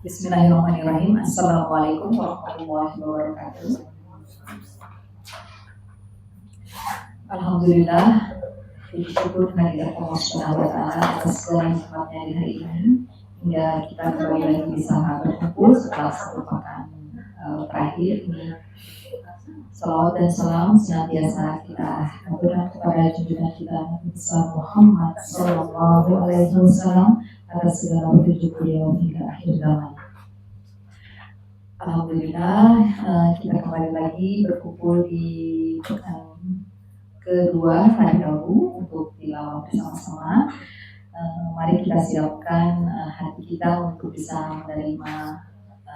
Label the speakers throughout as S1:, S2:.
S1: Bismillahirrahmanirrahim. Assalamualaikum warahmatullahi wabarakatuh. Alhamdulillah, bersyukur kehadirat Allah Subhanahu wa Ta'ala atas segala nikmatnya di hari ini, hingga kita kembali lagi bisa berkumpul setelah satu pekan terakhir ini. Salawat dan salam senantiasa kita haturkan kepada junjungan kita Nabi Muhammad Sallallahu Alaihi Wasallam atas segala petunjuk beliau hingga akhir zaman. Alhamdulillah, kita kembali lagi berkumpul di pekan kedua hari Rabu untuk tilawah bersama-sama. Mari kita siapkan hati kita untuk bisa menerima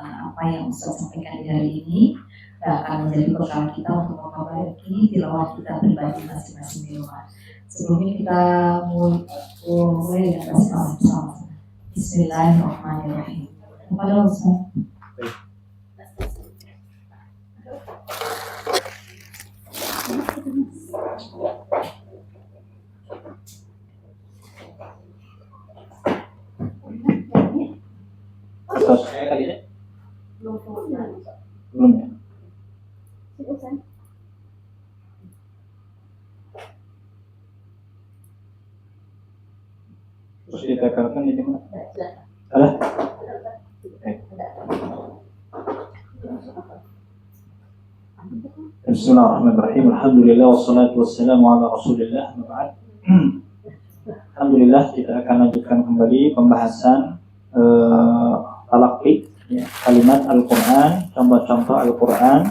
S1: apa yang Ustaz sampaikan di hari ini. Akan menjadi bekal kita untuk memperbaiki tilawah kita pribadi masing-masing di rumah. Sebelumnya kita mulai dengan bersama sama. Bismillahirrahmanirrahim. Kepada Ustaz.
S2: Terus saya tadi deh. Belum ya? Terus ditekankan di mana? Ada? Bismillahirrahmanirrahim. Alhamdulillah wassalatu wassalamu ala Rasulillah. Alhamdulillah, kita akan lanjutkan kembali pembahasan talaqi, ya, kalimat Al-Quran, contoh-contoh Al-Quran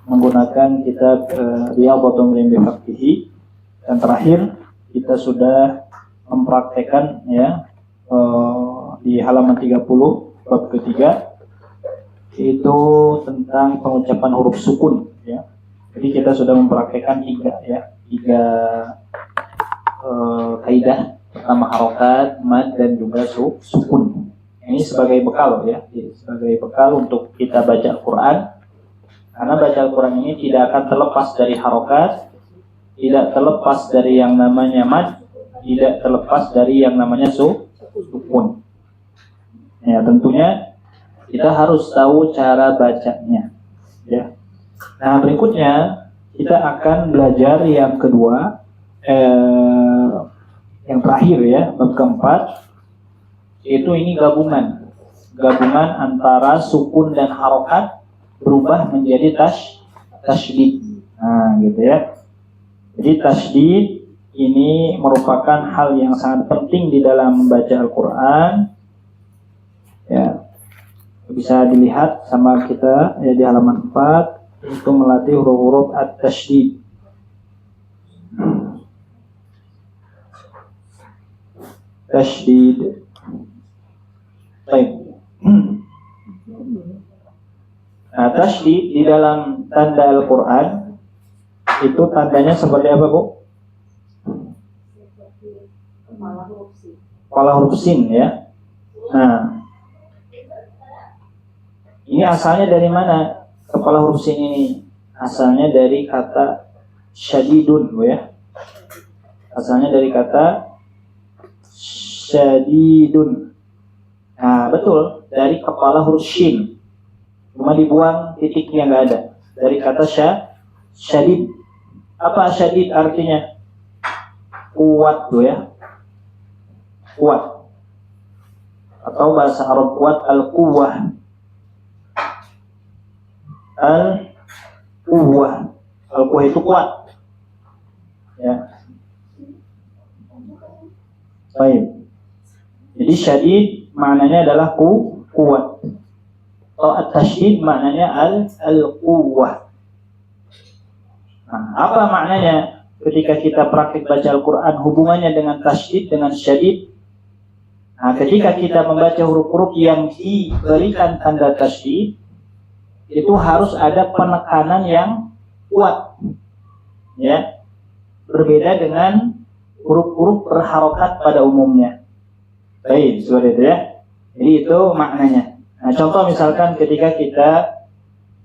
S2: menggunakan kitab Riyadhatul Ulum bi Fiqhi. Dan terakhir kita sudah mempraktekkan, ya, di halaman 30 bab ketiga, yaitu tentang pengucapan huruf sukun, ya. Jadi kita sudah mempraktekkan tiga kaidah. Pertama harokat, mad, dan juga sukun. Ini sebagai bekal, ya, sebagai bekal untuk kita baca Al-Quran. Karena baca Al-Quran ini tidak akan terlepas dari harokat, tidak terlepas dari yang namanya mad, tidak terlepas dari yang namanya sukun. Ya, tentunya kita harus tahu cara bacanya, ya. Nah, berikutnya kita akan belajar yang kedua, yang terakhir, ya, bab keempat, yaitu ini gabungan antara sukun dan harokat berubah menjadi tasydid. Nah, gitu ya. Jadi tasydid ini merupakan hal yang sangat penting di dalam membaca Al-Quran, ya. Bisa dilihat sama kita, ya, di halaman 4 untuk melatih huruf-huruf at-tasydid. Tasydid. Baik. Nah, tasydid di dalam tanda Al-Quran itu tandanya seperti apa, Bu? Kepala huruf sin, ya. Nah, ini asalnya dari mana? Kepala huruf sin ini asalnya dari kata syadidun, Bu, ya. Asalnya dari kata syadidun. Nah, betul, dari kepala huruf shin. Cuma dibuang titiknya, nggak ada. Dari kata syadid. Apa syadid artinya? Kuat, tuh, ya. Kuat. Atau bahasa Arab kuat, al-quwwah. Al-quwwah. Al-quwwah itu kuat, ya. Baik. Jadi syadid maknanya adalah kuat. Atau at-tasydid maknanya al-quwwah. Nah, apa maknanya ketika kita praktik baca Al-Quran, hubungannya dengan tasydid, dengan syadid? Nah, ketika kita membaca huruf-huruf yang diberikan tanda tasydid, itu harus ada penekanan yang kuat, ya. Berbeda dengan huruf-huruf berharokat pada umumnya. Baik, seperti itu, ya. Jadi itu maknanya. Nah, contoh misalkan ketika kita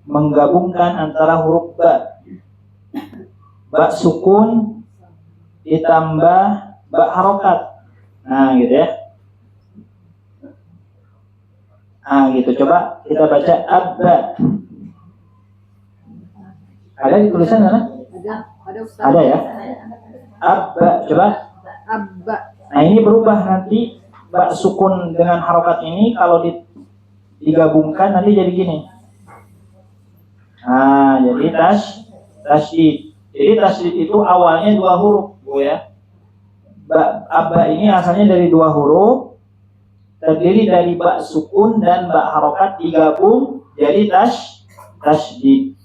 S2: menggabungkan antara huruf ba sukun ditambah ba harokat. Nah, gitu, ya. Gitu. Coba kita baca abba. Ada di tulisan mana?
S3: Ada Ustaz.
S2: Ada ya. Abba, coba.
S3: Abba.
S2: Nah ini berubah nanti ba sukun dengan harokat ini kalau digabungkan nanti jadi gini. Jadi tasydid. Jadi tasydid itu awalnya 2 huruf, Bu ya. Abba ini asalnya dari 2 huruf, terdiri dari ba sukun dan ba harokat digabung jadi tasydid.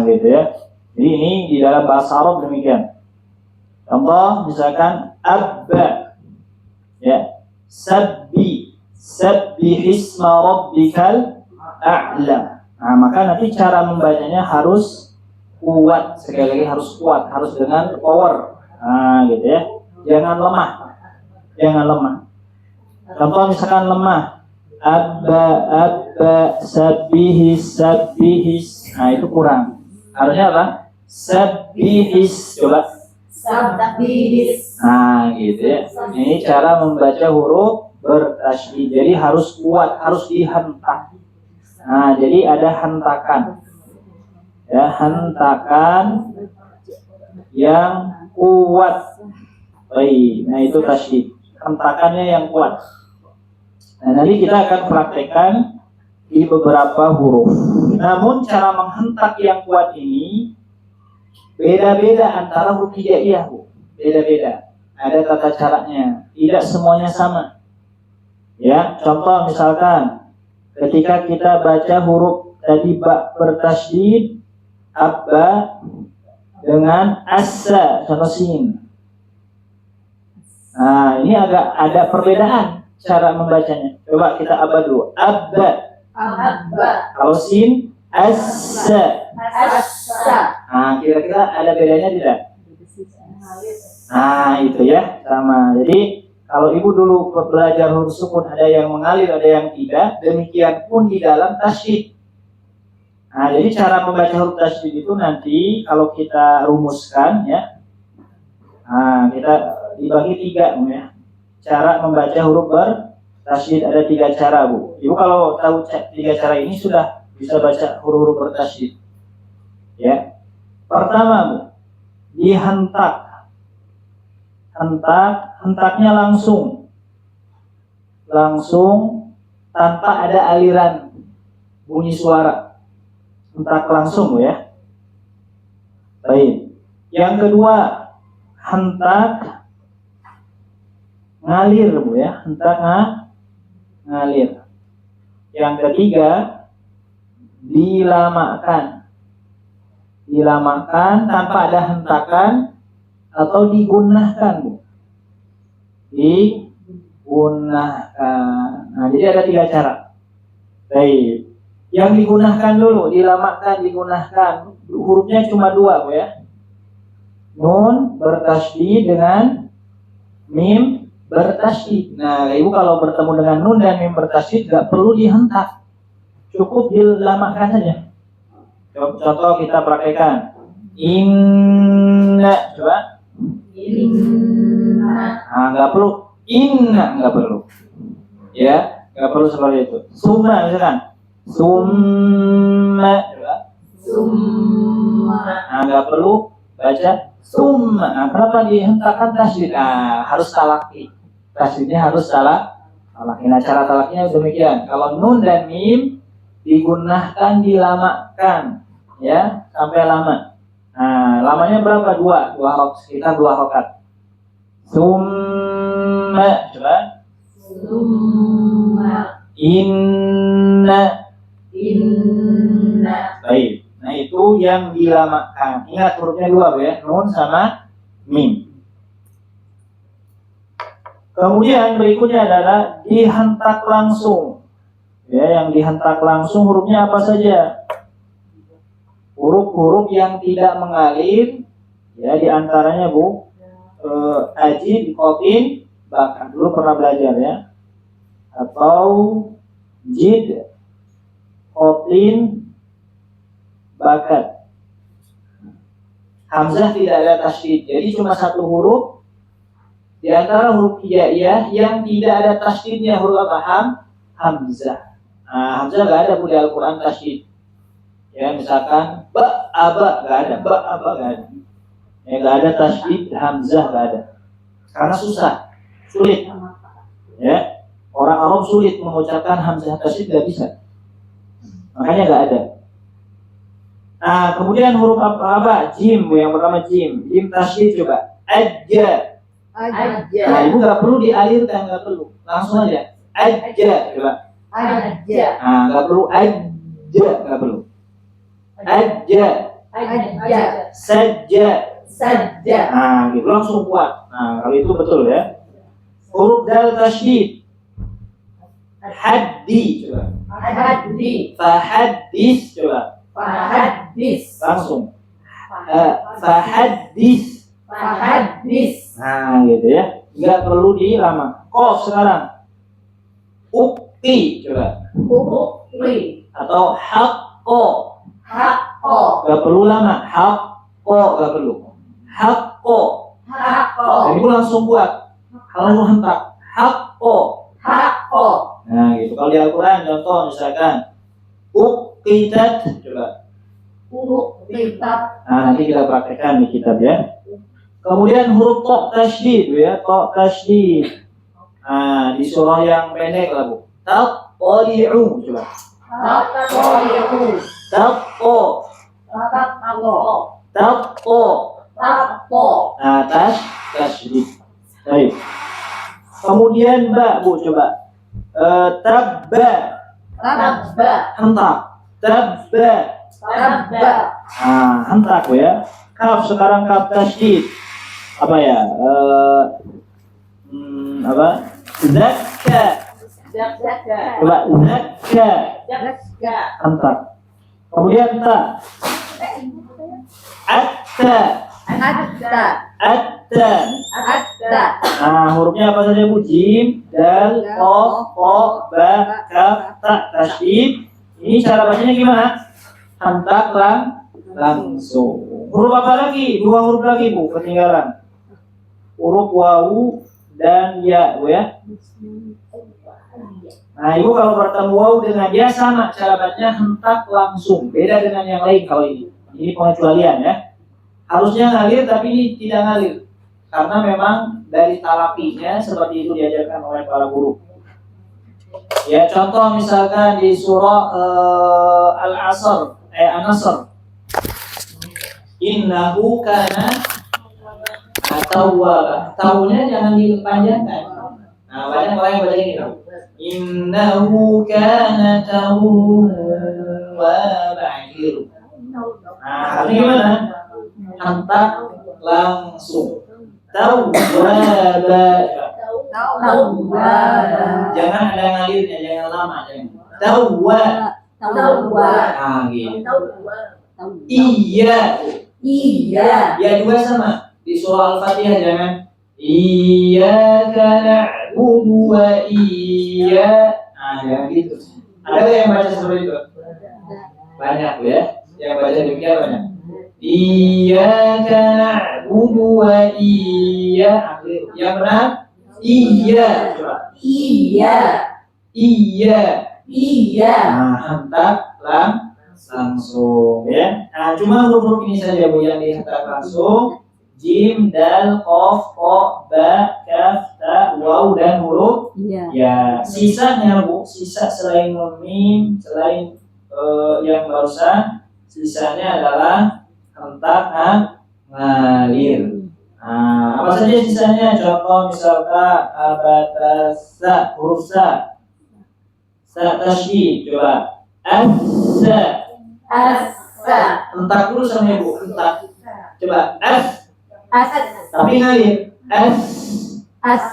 S2: Gitu ya. Jadi ini di dalam bahasa Arab demikian. Contoh misalkan abba, ya, sabbihisma rabbikal a'la. Maka nanti cara membacanya harus kuat, sekali lagi harus kuat, harus dengan power. Gitu ya. Jangan lemah. Contoh misalkan lemah, abba, sabbihis. Itu kurang. Harusnya apa? Sabbihis. Coba.
S3: Sabbihis.
S2: Gitu ya. Ini cara membaca huruf bertasydid. Jadi harus kuat, harus dihentak. Jadi ada hentakan. Ya, hentakan yang kuat. Baik. Nah, itu tasydid. Hentakannya yang kuat. Nah, nanti kita akan praktekkan di beberapa huruf. Namun cara menghentak yang kuat ini beda-beda antara huruf hijaiyah, Bu. Beda-beda. Ada tata caranya. Tidak semuanya sama. Ya, contoh misalkan ketika kita baca huruf tadi ba bertasydid, abba dengan assa, contoh sin. Ini agak ada perbedaan cara membacanya. Coba kita abba dulu. Abba. Kalau sin, assa. Kira-kira ada bedanya tidak? Itu ya, sama. Jadi kalau ibu dulu belajar huruf sukun ada yang mengalir, ada yang tidak. Demikian pun di dalam tasydid. Jadi cara membaca huruf tasydid itu nanti kalau kita rumuskan ya. Kita dibagi 3, Bu ya. Cara membaca huruf bertasydid ada 3 cara, Bu. Ibu kalau tahu 3 cara ini sudah bisa baca huruf-huruf bertasydid. Ya. Pertama, Bu, dihentak. Hentaknya langsung tanpa ada aliran bunyi suara. Hentak langsung, Bu ya. Baik. Yang kedua, hentak ngalir, Bu ya. Hentak ngalir. Yang ketiga, dilamakan tanpa ada hentakan atau digunakan, Bu. Digunakan. Jadi ada 3 cara. Baik. Yang digunakan dulu, dilamakan, digunakan. Hurufnya cuma 2, Bu ya. Nun bertasydid dengan mim bertasydid. Nah, Ibu kalau bertemu dengan nun dan mim bertasydid nggak perlu dihentak. Cukup dilamakan saja. Contoh kita praktekkan. Inna, coba. Nggak perlu. Nggak perlu. Ya, nggak perlu seperti itu. Summa misalkan. Summa, coba. Nggak perlu baca summa. Kenapa dihentakkan tasydid? Harus talaki. Tasydidnya harus talaki. Nah, cara talakinya demikian. Kalau nun dan mim digunakan dilamakan, ya, sampai lama. Lamanya berapa? 2 harokat, sekitar 2 harokat. Summa, coba. Inna. Baik. Nah, itu yang dilamakan. Ingat hurufnya 2, Bu ya, nun sama mim. Kemudian berikutnya adalah dihentak langsung. Ya, yang dihentak langsung hurufnya apa saja? Huruf-huruf yang tidak mengalir, ya, diantaranya, Bu, ajid, qatin, bahkan dulu pernah belajar ya, atau jid, qatin, bakat. Hamzah tidak ada tasydid, jadi cuma 1 huruf di antara huruf hijaiyah yang tidak ada tasydidnya, huruf apa? Hamzah. Nah, hamzah nggak ada Bu di Al-Quran tasydid. Ya, misalkan ba aba nggak ada, ba aba nggak ada. Ya, nggak ada tasydid hamzah, nggak ada. Karena susah, sulit. Ya, orang Arab sulit mengucapkan hamzah tasydid, nggak bisa. Makanya nggak ada. Nah, kemudian huruf apa? Jim, yang pertama jim. Jim tasydid coba. Aja.
S3: Aja.
S2: Nah, ibu nggak perlu dialirkan, nggak perlu. Langsung aja. Aja coba.
S3: Aja.
S2: Nah, nggak perlu aja, nggak perlu. Aja.
S3: Aja.
S2: Saja.
S3: Saja.
S2: Nah, gitu langsung kuat. Nah, kalau itu betul ya. Huruf dal tasydid. Haddi coba.
S3: Haddi.
S2: Fahaddis coba.
S3: Fahaddis.
S2: Langsung. Fahaddis.
S3: Fahaddis.
S2: Nah, gitu ya. Nggak perlu dilama. Qaf sekarang. Ukti coba.
S3: Ukti.
S2: Atau haqqo.
S3: Haqqo.
S2: Nggak perlu lama. Haqqo nggak perlu. Haqqo.
S3: Haqqo.
S2: Jadi ibu langsung buat. Langsung hentak. Haqqo.
S3: Haqqo.
S2: Nah, gitu. Kalau di Al-Quran contoh misalkan uqitat coba.
S3: Uqitat.
S2: Nah, nanti kita praktekkan di kitab ya. Kemudian huruf to tasydid ya, to tasydid. Nah, di surah yang pendek lah Bu. Taqali'u coba.
S3: Taqali'u.
S2: Taqo.
S3: Taqo.
S2: Taqo.
S3: Taqo.
S2: Nah, tasydid. Baik. Kemudian ba Bu coba. Tabba.
S3: Tabba.
S2: Hentak. Tabba.
S3: Tabba.
S2: Nah, hentak Bu ya. Kaf sekarang kaf tasydid. Apa ya? Apa? Zakka.
S3: Zakka.
S2: Coba zakka.
S3: Zakka.
S2: Hentak. Kemudian ta. Atta.
S3: Atta.
S2: Atta.
S3: Atta.
S2: Nah, hurufnya apa saja Bu? Jim, dal, qaf, qa, ba, kaf, ta, tasydid. Ini cara bacanya gimana? Hentak langsung. Huruf apa lagi? Dua huruf lagi Bu, ketinggalan. Huruf wawu dan ya Bu ya. Nah, Ibu kalau bertemu wawu dengan ya sama cara bacanya hentak langsung. Beda dengan yang lain kalau ini. Ini pengecualian ya. Harusnya ngalir tapi ini tidak ngalir. Karena memang dari talaqinya seperti itu diajarkan oleh para guru. Ya, contoh misalkan di surah Al-Asr, An-Nasr. Innahu kana tawwaba. Taunya jangan dipanjangkan. Nah, banyak orang yang baca ini loh. Innahu kana tawwaba. Nah, ini gimana? Hentak langsung. Tawwaba.
S3: Tawwaba.
S2: Jangan ada ngalirnya, jangan lama. Tawwa.
S3: Tawwa.
S2: Nah, gitu. Iya.
S3: Iya.
S2: Ya juga sama di surah Al-Fatihah jangan iyyaka na'budu wa nah jangan gitu. Ada yang baca seperti itu? Banyak ya. Yang baca demikian banyak. Iyyaka na'budu wa yang benar iya. Coba.
S3: Iya.
S2: Iya.
S3: Iya.
S2: Nah, hentak langsung ya. Nah, cuma huruf ini saja Bu yang dihentak langsung. Jim, dal, qaf, qa, ba, kaf, ta, waw dan huruf ya. Sisanya Bu, sisa selain mim, selain yang barusan, sisanya adalah hentak ngalir. Nah, apa saja sisanya? Contoh misalkan abatasa, huruf sa. Sa tasydid coba. Asa.
S3: Asa.
S2: Hentak dulu sama Ibu, hentak. Coba as.
S3: As.
S2: Tapi ngalir. As.
S3: As.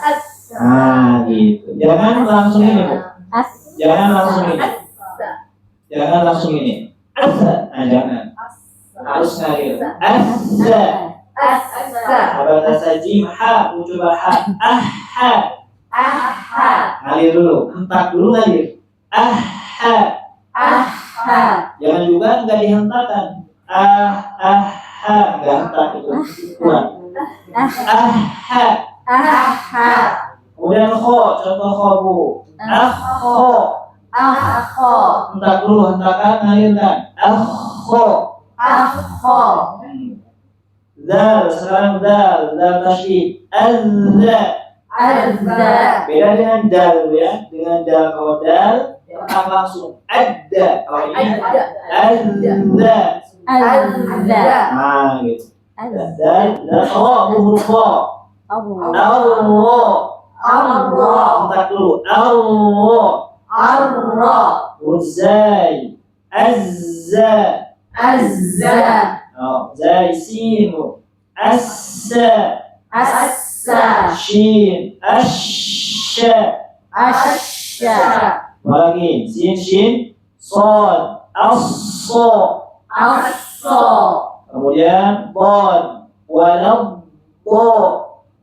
S2: Nah, gitu. Jangan langsung ini, Bu.
S3: As.
S2: Jangan langsung ini. Jangan langsung ini. Asa. Nah, jangan. Harus ngalir. Asa.
S3: Asa.
S2: Abatasa jim ha, coba ha. Aha.
S3: Aha.
S2: Ngalir dulu, hentak dulu ngalir. Aha.
S3: Aha.
S2: Jangan juga nggak dihentakkan. Nggak hentak itu kurang. Aha.
S3: Aha.
S2: Kemudian kho, contoh kho Bu. Akho.
S3: Akho.
S2: Hentak dulu, hentakan, alirkan. Akho.
S3: Akho.
S2: Zal, sekarang zal tasydid. Azza.
S3: Azza.
S2: Beda dengan dal ya. Dengan dal, kalau dal hentak langsung. Adda. Kalau ini azza.
S3: Azza.
S2: Nah, gitu.
S3: Azza.
S2: Dan huruf ra. Allah.
S3: Allah.
S2: Hentak dulu. Allah.
S3: Arra.
S2: Huruf zai. Azza.
S3: Azza.
S2: Oh, zai sin. Assa.
S3: Assa.
S2: Shin. Asya.
S3: Asya.
S2: Lagi sin son. Asso.
S3: Asso.
S2: Kemudian don. Walad.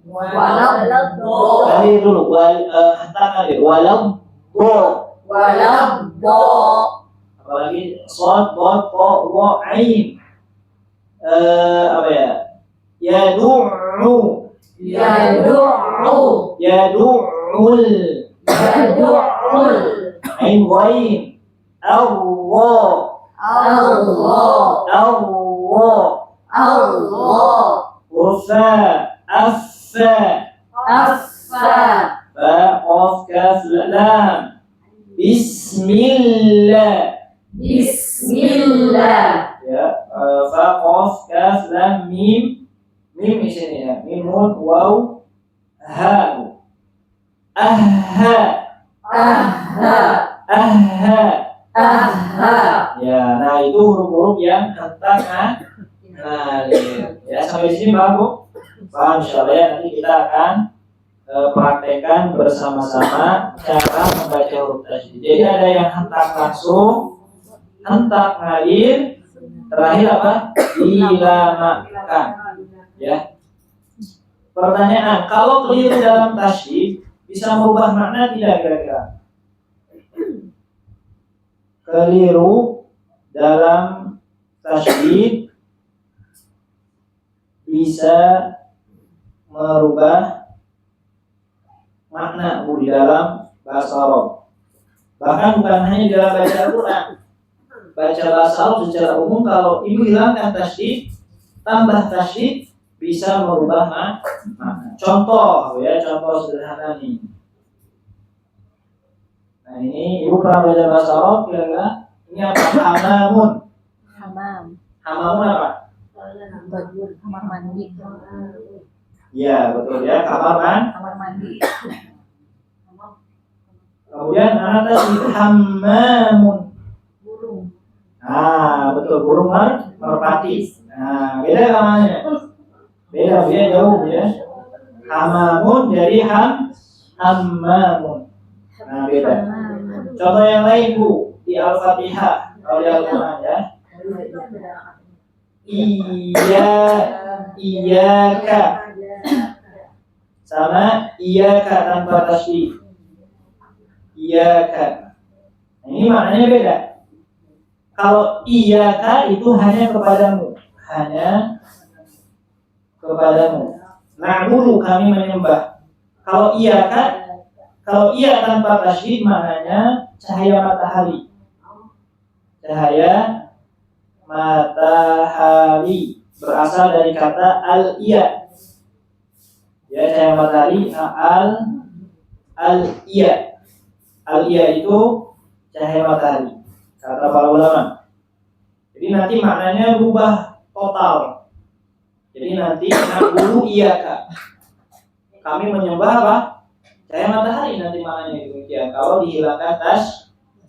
S3: Walabdo.
S2: Kali dulu hentakan dia. Walad.
S3: Walabdo.
S2: Apalagi shad, dad, ta, wa, ain. Apa ya? Yad'u.
S3: Yadu'u.
S2: Yad'ul.
S3: Yadu'ul.
S2: Ain ghain. Allah.
S3: Allah.
S2: Allah.
S3: Allah.
S2: Huruf fa. Affa.
S3: Affa.
S2: Fa, qaf, kaf, lam. Bismillah.
S3: Bismillah.
S2: Ya, fa, qaf, kaf, lam, mim. Mim di sini ya. Mim, nun, waw, ha. Aha.
S3: Aha.
S2: Aha.
S3: Aha.
S2: Ya, nah itu huruf-huruf yang hentak ngalir. Ya, sampai sini paham, Bu? Paham, insyaallah ya. Nanti kita akan praktekkan bersama-sama cara membaca huruf tasydid. Jadi ada yang hentak langsung, hentak ngalir, terakhir apa? Dilamakan. Ya. Pertanyaan, kalau keliru dalam tasydid bisa merubah makna tidak kira-kira? Keliru dalam tasydid bisa merubah makna di dalam bahasa Arab. Bahkan bukan hanya dalam baca Al-Quran. Baca bahasa Arab secara umum, kalau ibu hilangkan tasydid, tambah tasydid, bisa merubah makna. Contoh ya, contoh sederhana nih. Nah ini ibu pernah belajar bahasa Arab, kira-kira ini apa? Hamamun. Hamamun apa?
S3: Kamar mandi.
S2: Iya betul ya, kamar
S3: mandi.
S2: Kemudian anak tadi hamamun. Ah betul, burung merpati. Nah beda namanya. Beda jauh ya. Hamamun jadi hammamun. Nah beda. Contoh yang lain Bu, di Al-Fatihah kalau di Al-Quran ya. Iyaka sama iyaka tanpa tasydid. Iyaka. Nah, ini maknanya beda. Kalau iyaka itu hanya kepadamu, Na'budu, kami menyembah. Kalau iya tanpa tasydid maknanya cahaya matahari. Cahaya matahari berasal dari kata al-iya. Ya, cahaya matahari al-iya. Al-iya itu cahaya matahari kata para ulama. Jadi nanti maknanya berubah total. Jadi nanti na'budu iyaka. Kami menyembah apa? Cahaya matahari nanti maknanya itu ya. Kalau dihilangkan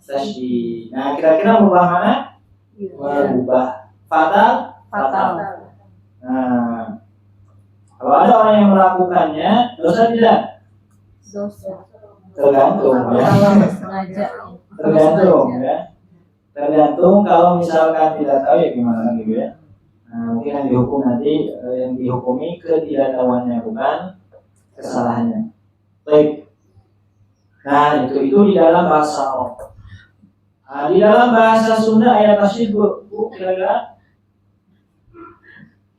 S2: tasydid. Nah, kira-kira berubah mana? Berubah fatal. Nah, kalau ada orang yang melakukannya, dosa tidak? Tergantung ya. Tergantung kalau misalkan tidak tahu ya gimana gitu ya. Nah, mungkin yang dihukum nanti yang dihukumi ketidaktahuannya bukan kesalahannya. Baik. Nah, itu di dalam bahasa Arab. Nah, di dalam bahasa Sunda ayat tasydid Bu kira-kira?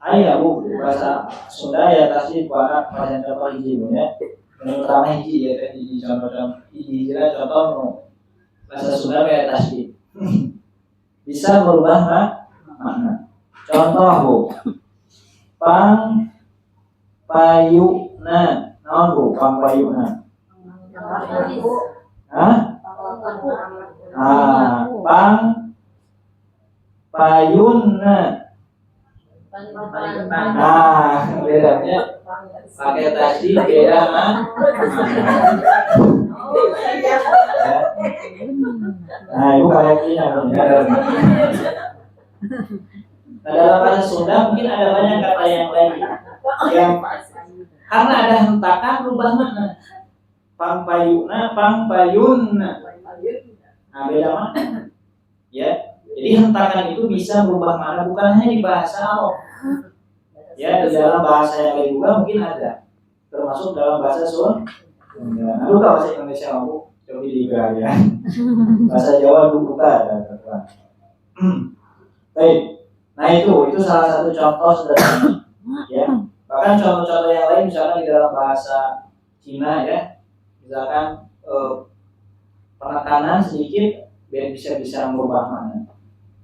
S2: Ayat Bu bahasa Sunda ayat tasydid buat bahasa contoh hiji Bu ya. Yang pertama hiji ya, hiji contoh hiji contoh bahasa Sunda kayak tasydid. Bisa merubah makna. Contoh Bu, pang payuna, naon Bu, pang payuna. Hah? Pang payuna. Bedanya pakai tasydid beda mah. Ibu kayak gini. Nah, dalam bahasa Sunda mungkin ada banyak kata yang lain yang karena ada hentakan berubah makna. Pang payuna, pang payunna. Nah, beda makna. Ya, jadi hentakan itu bisa berubah makna bukan hanya di bahasa Arab. Ya, di dalam bahasa yang lain juga mungkin ada. Termasuk dalam bahasa Sunda. Aduh, kalau bahasa Indonesia aku coba ya. Bahasa Jawa dulu ada. Baik. Nah itu salah satu contoh sederhana. Ya. Bahkan contoh-contoh yang lain misalkan di dalam bahasa Cina ya. Misalkan penekanan sedikit biar bisa merubah makna.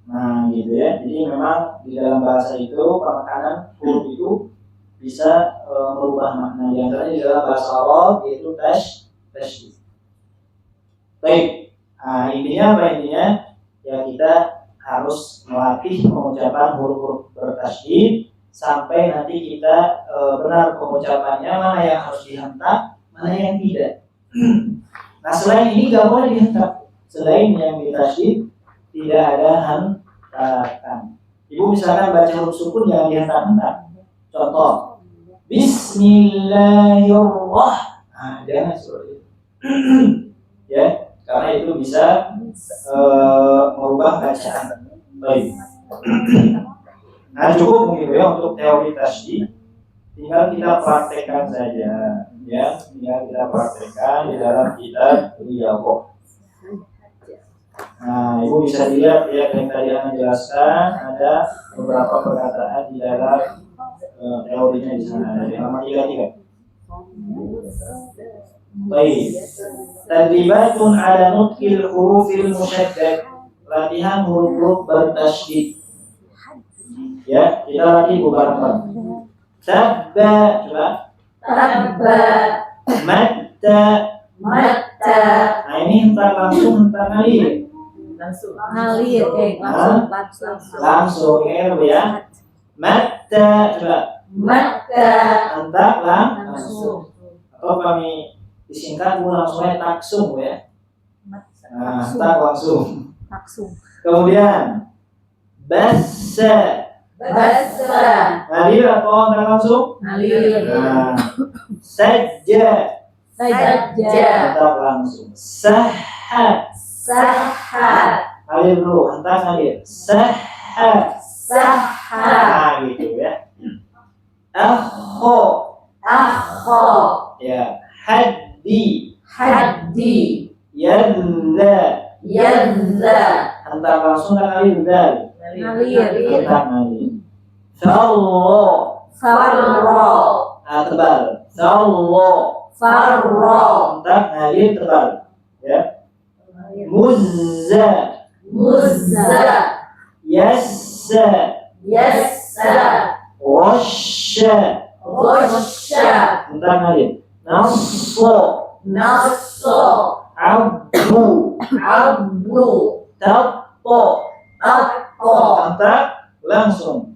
S2: Nah gitu ya. Jadi memang di dalam bahasa itu penekanan huruf itu bisa merubah makna. Di antaranya di dalam bahasa Arab yaitu tasydid. Baik. Nah, intinya apa intinya? Ya kita harus melatih pengucapan huruf-huruf bertasydid sampai nanti kita benar pengucapannya, mana yang harus dihentak, mana yang tidak. Nah selain ini gak boleh dihentak. Selain yang ditasydid tidak ada hentakan. Ibu misalkan baca huruf sukun jangan dihentak-hentak. Contoh, Bismillahirrahmanirrahim. Nah, jangan seperti itu. Ya, karena itu bisa merubah bacaan. Baik. Nah cukup mungkin ya untuk teori tasydid. Tinggal kita praktekkan saja, ya. Tinggal kita praktekkan di dalam kitab Riyadhah. Nah, Ibu bisa lihat ya yang tadi Anda jelaskan ada beberapa perkataan di dalam teorinya di sana. Ada di halaman 33. Baik. Tadribatun ala nutqil hurufil musyaddad. Latihan huruf bertasydid. Ya, kita latih bareng-bareng. Tabba, coba.
S3: Tabba.
S2: Matta.
S3: Matta.
S2: Nah ini hentak langsung, hentak ngalir.
S3: Ngalir,
S2: Langsung ya. Matta, coba.
S3: Matta.
S2: Hentak langsung. Atau kami disingkat langsungnya taksum ya. Nah, hentak langsung. Kemudian bassa.
S3: Bassa.
S2: Ngalir atau hentak langsung?
S3: Ngalir.
S2: Nah, sajja.
S3: Sajja.
S2: Hentak langsung. Sahha.
S3: Sahha.
S2: Ngalir dulu, hentak ngalir. Sahha.
S3: Sahha.
S2: Nah gitu ya. Akho.
S3: Akho.
S2: Ya. Haddi.
S3: Haddi.
S2: Yadza.
S3: Yadza.
S2: Hentak langsung kan ngalir dal.
S3: Ngalir.
S2: Hentak ngalir. Farro.
S3: Farro.
S2: Nah tebal. Farro.
S3: Farro.
S2: Hentak ngalir tebal. Ya. Muzza.
S3: Muzza.
S2: Yassa.
S3: Yassa.
S2: Washa.
S3: Washa.
S2: Hentak ngalir. Nasso.
S3: Nasso.
S2: Abdu.
S3: Abdu.
S2: Tappo.
S3: Tappo.
S2: Hentak langsung.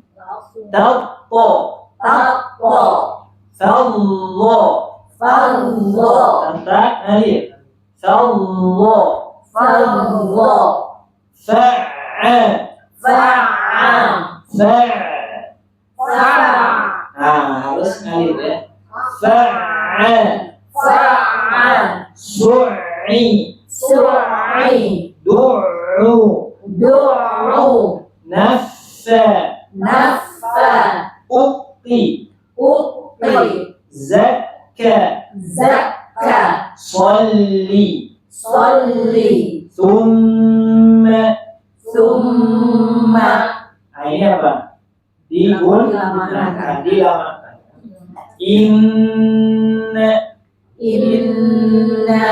S2: Tappo.
S3: Tappo.
S2: Fallo.
S3: Fallo.
S2: Hentak ngalir. Fallo.
S3: Fallo.
S2: Fa'a.
S3: Fa'a.
S2: Fa'a.
S3: Fa'a.
S2: Nah harus ngalir ya. Fa'a.
S3: Fa'a.
S2: Su'i.
S3: Su'i.
S2: Du'u.
S3: Du'u.
S2: Naffa.
S3: Naffa.
S2: Uqi.
S3: Uqi.
S2: Zakka.
S3: Zakka.
S2: Salli.
S3: Salli.
S2: Thumma.
S3: Summa.
S2: Nah ini apa? Dilamakan. Inna.
S3: Inna.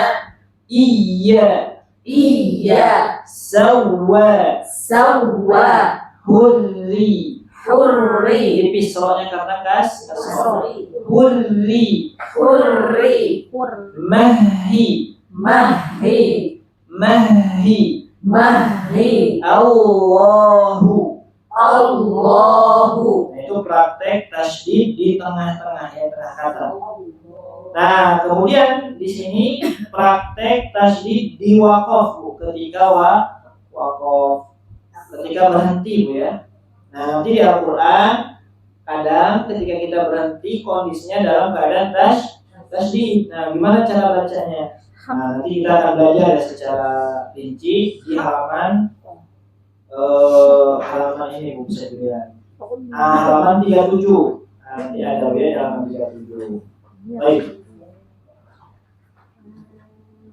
S2: Iya.
S3: iya,
S2: Sawwa,
S3: sawwa,
S2: hurri.
S3: hurri,
S2: Tipis soalnya karena kasroh. Hurri,
S3: hurri,
S2: mahi,
S3: mahi,
S2: mahi.
S3: mahi,
S2: Allahu.
S3: Allahu,
S2: Nah, itu praktek tasydid di tengah-tengah ya, tengah kata. Nah, kemudian di sini praktek tasydid di waqaf, Bu. Ketika waqaf, ketika berhenti, Bu ya. Nah, nanti di Al-Qur'an kadang ketika kita berhenti kondisinya dalam keadaan tasydid. Nah, gimana cara bacanya? Nah, nanti kita akan belajar ya secara rinci di halaman ini, Bu, bisa dilihat. Halaman 37. Nah, nanti ada ya halaman 37. Baik.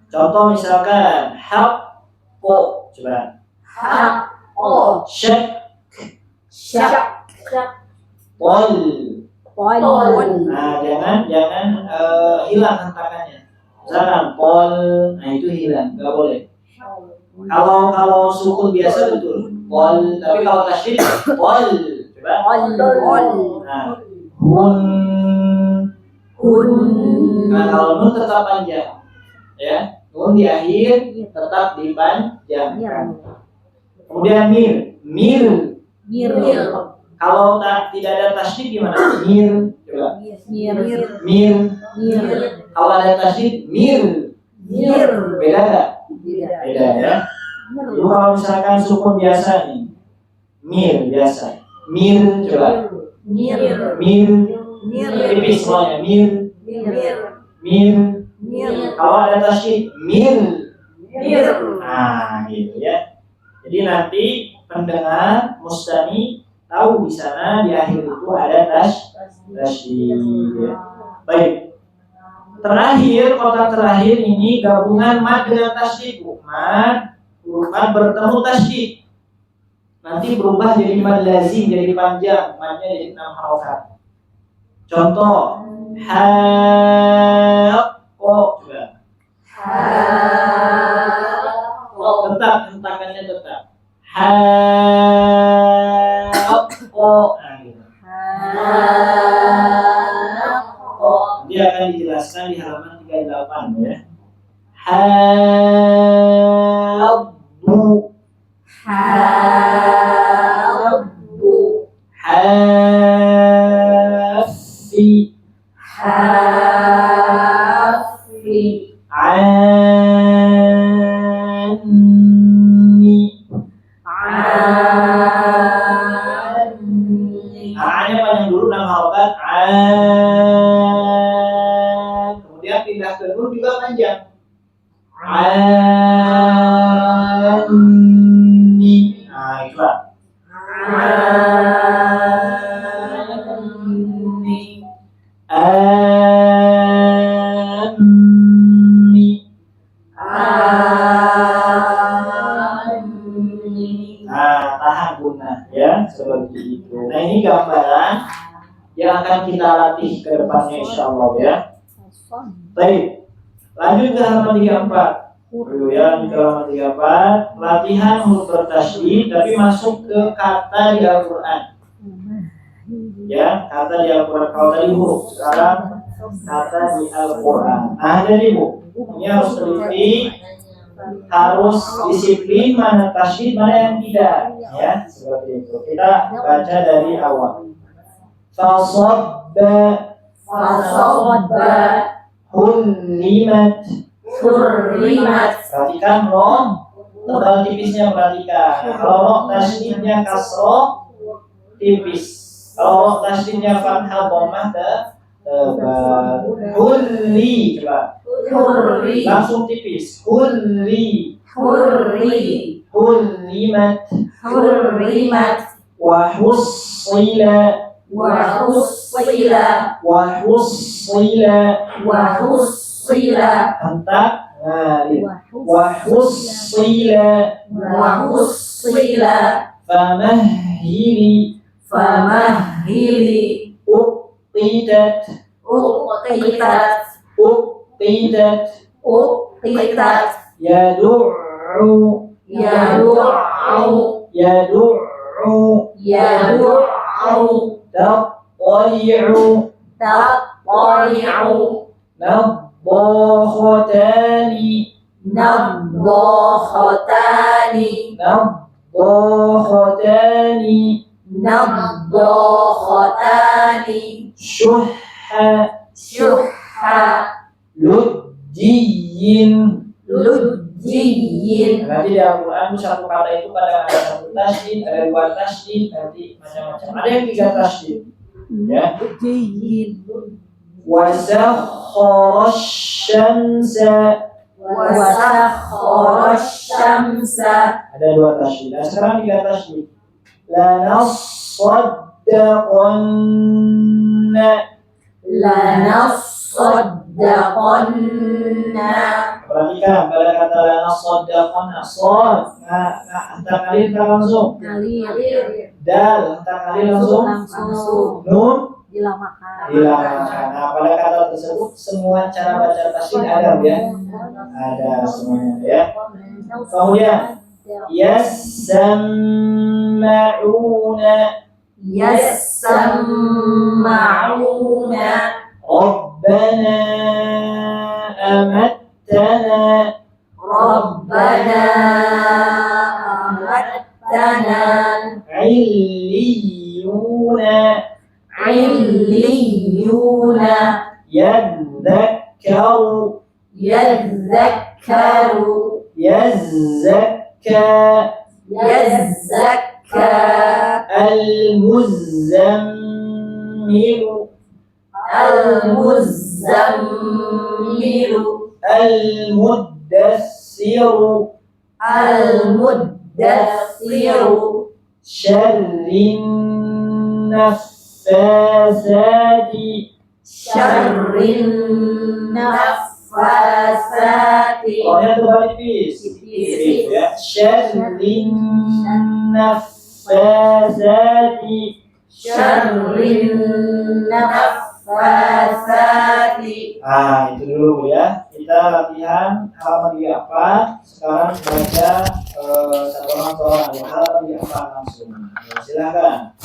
S2: Contoh misalkan haqqo, coba.
S3: haqqo,
S2: Syak,
S3: syak,
S2: qol.
S3: qol,
S2: Nah, jangan hilang hentakannya. Misalkan qol, nah itu hilang, enggak boleh. Kalau sukun biasa betul. Qol, tapi kalau tasydid qol. Coba.
S3: qol,
S2: Nah, hun.
S3: hun,
S2: Nah, kalau nun tetap panjang. Ya. Nun di akhir tetap dipanjangkan. Kemudian mir, mir.
S3: mir,
S2: Kalau tidak ada tasydid gimana? Mir, coba.
S3: mir,
S2: Mir.
S3: mir,
S2: Kalau ada tasydid, mir.
S3: mir,
S2: Beda nggak?
S3: beda,
S2: Beda ya. Jadi kalau misalkan sukun biasa nih, mir biasa. Mir, coba.
S3: mir,
S2: Mir.
S3: mir,
S2: Tipis semuanya. Mir,
S3: mir,
S2: mir.
S3: mir,
S2: Kalau ada tasydid, mir.
S3: mir,
S2: Nah, gitu ya. Jadi nanti pendengar mustami tahu di sana di akhir itu ada tasydid. Ya. Baik. Terakhir, kotak terakhir ini gabungan mad dengan tasydid. Mad, huruf mad bertemu tasydid. Nanti berubah jadi mad lazim, jadi panjang. Madnya jadi 6 harokat. Contoh, haqqo. Coba.
S3: haqqo,
S2: Tetap, hentakannya tetap. Haqqo. Nah, gitu.
S3: haqqo,
S2: Nanti akan dijelaskan di halaman 38 ya. Habbu,
S3: habbu,
S2: hafi,
S3: hafi,
S2: anni.
S3: anni,
S2: A-nya panjang dulu 6 harokat. Kemudian pindah ke nun juga panjang. Anni. Nah, itulah.
S3: anni,
S2: Anni.
S3: anni,
S2: Nah, tahan guna ya, seperti itu. Nah, ini gambaran yang akan kita latih ke depannya insyaallah ya. Baik. Lanjut ke halaman 34. Dulu ya, di halaman 34, latihan huruf bertasydid tapi masuk ke kata di Al-Qur'an. Ya, kata di Al-Qur'an. Kalau tadi huruf, sekarang kata di Al-Qur'an. Nah, jadi Bu, ini harus teliti, harus disiplin mana tasydid mana yang tidak, ya, seperti itu. Kita baca dari awal. Fasadda,
S3: fasadda,
S2: hullimat.
S3: hurrimat,
S2: Perhatikan ro, tebal tipisnya perhatikan. Kalau ro tasydidnya kasroh, tipis. Kalau ro tasydidnya fathah dhammah tebal. Hulli, coba.
S3: hurri,
S2: Langsung tipis. Hulli,
S3: hurri,
S2: hullimat.
S3: hurrimat,
S2: Wa hussila,
S3: wa hussila,
S2: wa hussila.
S3: wa hussila,
S2: Hentak. Nah, lihat. Wa hussila.
S3: wa hussila,
S2: Famahhili.
S3: famahhili,
S2: Uqidat.
S3: uqitat,
S2: Uqidat.
S3: uqitat,
S2: Yad'u
S3: Yad'u
S2: Yad'u
S3: Yad'u
S2: Tattali'u
S3: Tattali'u
S2: Nadhakhatani
S3: Nadhakhatani
S2: Nadhakhatani
S3: Nadhakhatani
S2: Syuhha
S3: Syuhha
S2: Lujjiyin.
S3: Lujjiyin.
S2: Nanti di Al-Quran satu kata itu kadang ada satu tasydid, ada dua tasydid, nanti macam-macam. Ada yang tiga tasydid. Ya. Wasakhkhara asy-syamsa.
S3: Wasakhkhara asy-syamsa.
S2: Ada dua tasydid. Nah, sekarang tiga tasydid. Lanasaddaqanna.
S3: Lanasaddaqanna.
S2: Perhatikan pada kata lanasaddaqanna. Shad. Nah, hantar kalian langsung. Dal, hantar kalian langsung. Nun
S3: Dilamakan.
S2: Nah, pada kata tersebut semua cara baca tasydid ada ya? Ada semuanya ya. Kemudian yasma'una
S3: Yasma'una
S2: Rabbana amattana
S3: Rabbana amattana
S2: illiyuna
S3: Illiyuna
S2: yadzakkaru
S3: Yadzakkaru
S2: yazzakka
S3: Yazzakka
S2: al-muzammilu
S3: Al-Muzammilu
S2: al-muddassiru
S3: Al-Muddassiru
S2: syarrin naffasati
S3: Syarrin Naffasati
S2: Pokoknya terbalik tipis ya. Syarrin naffasati
S3: Syarrin Naffasati.
S2: Ah, itu dulu ya. Kita latihan halaman 34. Sekarang baca satu orang halaman 34 langsung. Silakan.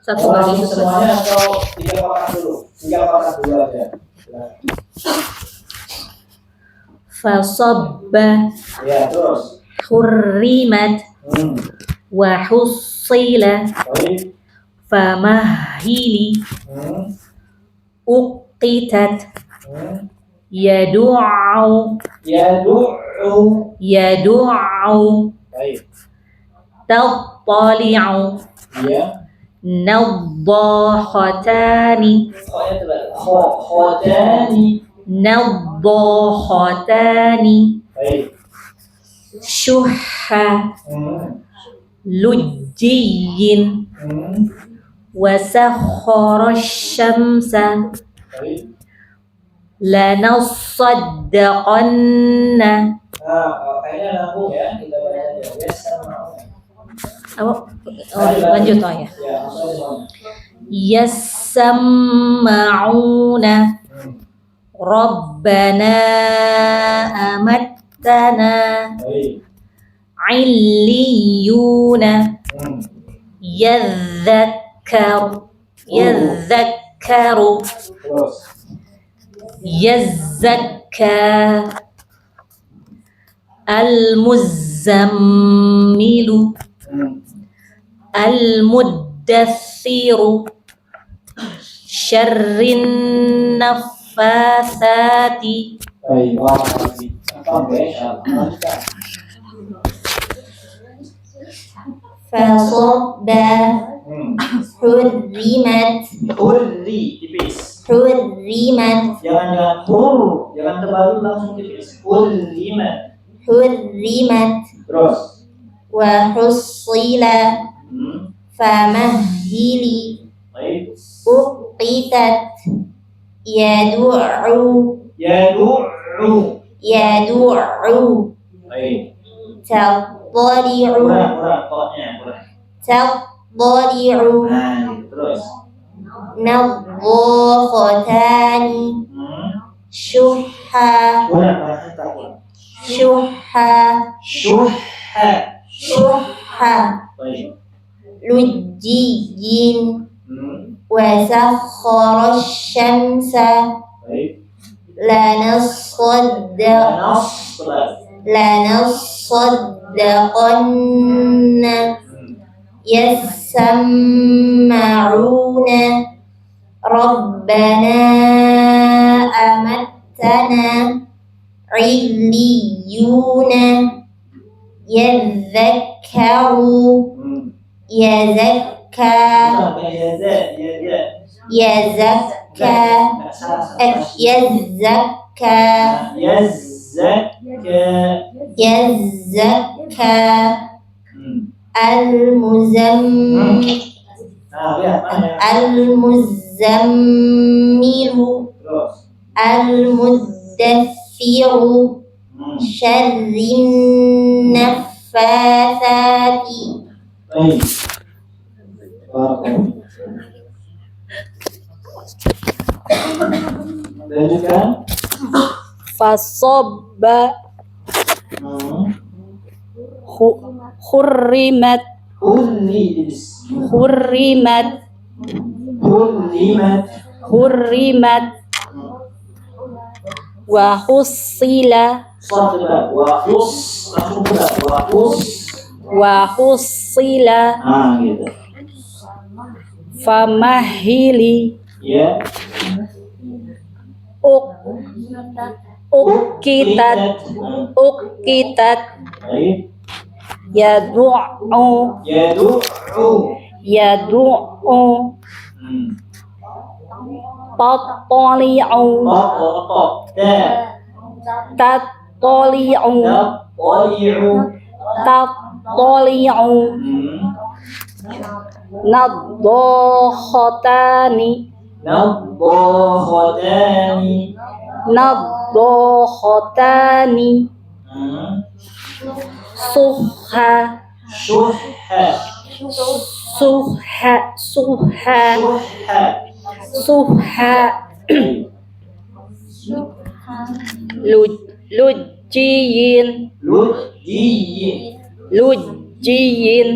S1: Satu
S2: Mau
S1: kali
S2: langsung semuanya atau 3 kotak dulu? 3 kotak dulu aja. Silakan.
S1: Fasabba
S2: Ya, terus.
S1: hurrimat wa hussila
S2: Baik.
S1: famahili uqitat yadu'u yadu'u
S2: Baik.
S1: tattali'u
S2: Ya.
S1: nadhakhatani
S2: Pokoknya terbalik. Khotani.
S1: nadhakhatani
S2: Baik.
S1: syuhha lujjiyin wasakhkhara asy-syamsa
S2: Baik.
S1: lanasaddaqanna.
S2: Kayaknya nyambung ya. Kita baca aja. Ya, sama.
S1: Lanjut ya.
S2: Ya, langsung semuanya.
S1: Yasma'una Rabbana amattana
S2: Baik.
S1: illiyuna yadzakkaru
S2: Terus.
S1: yazzakka al-muzammilu al-muddassiru syarrin naffasati.
S2: Baik. Wah, apa ya? Lanjutkan.
S1: Fasabba hurrimat
S2: Hurri tipis.
S1: hurrimat
S2: Jangan terbalik langsung tipis. Hurrimat. Terus.
S1: wa hussila famahili
S2: Baik.
S1: uqitat yadu'u
S2: Baik.
S1: tattali'u
S2: Kurang toknya kurang.
S1: tattali'u
S2: Nah, terus.
S1: nadhakhatani syuhha
S2: Kurang.
S3: شحا
S2: شحا
S3: شحا
S2: طيب
S3: لجي
S2: hmm.
S3: وسخر الشمس
S2: طيب
S3: لنصدقن يسمعون ربنا أمتنا عليون يذكروا يزكى يزكى يزكى يزكى المزمل المدثر شر النفاثات
S2: طيب lanjutkan
S4: fasobba hurrimat hurrimat wa hussila
S2: gitu.
S4: famahili
S2: Ya.
S4: ukitat
S2: Baik.
S4: yadu'u tattali'u nadhakhatani suha lujjiyin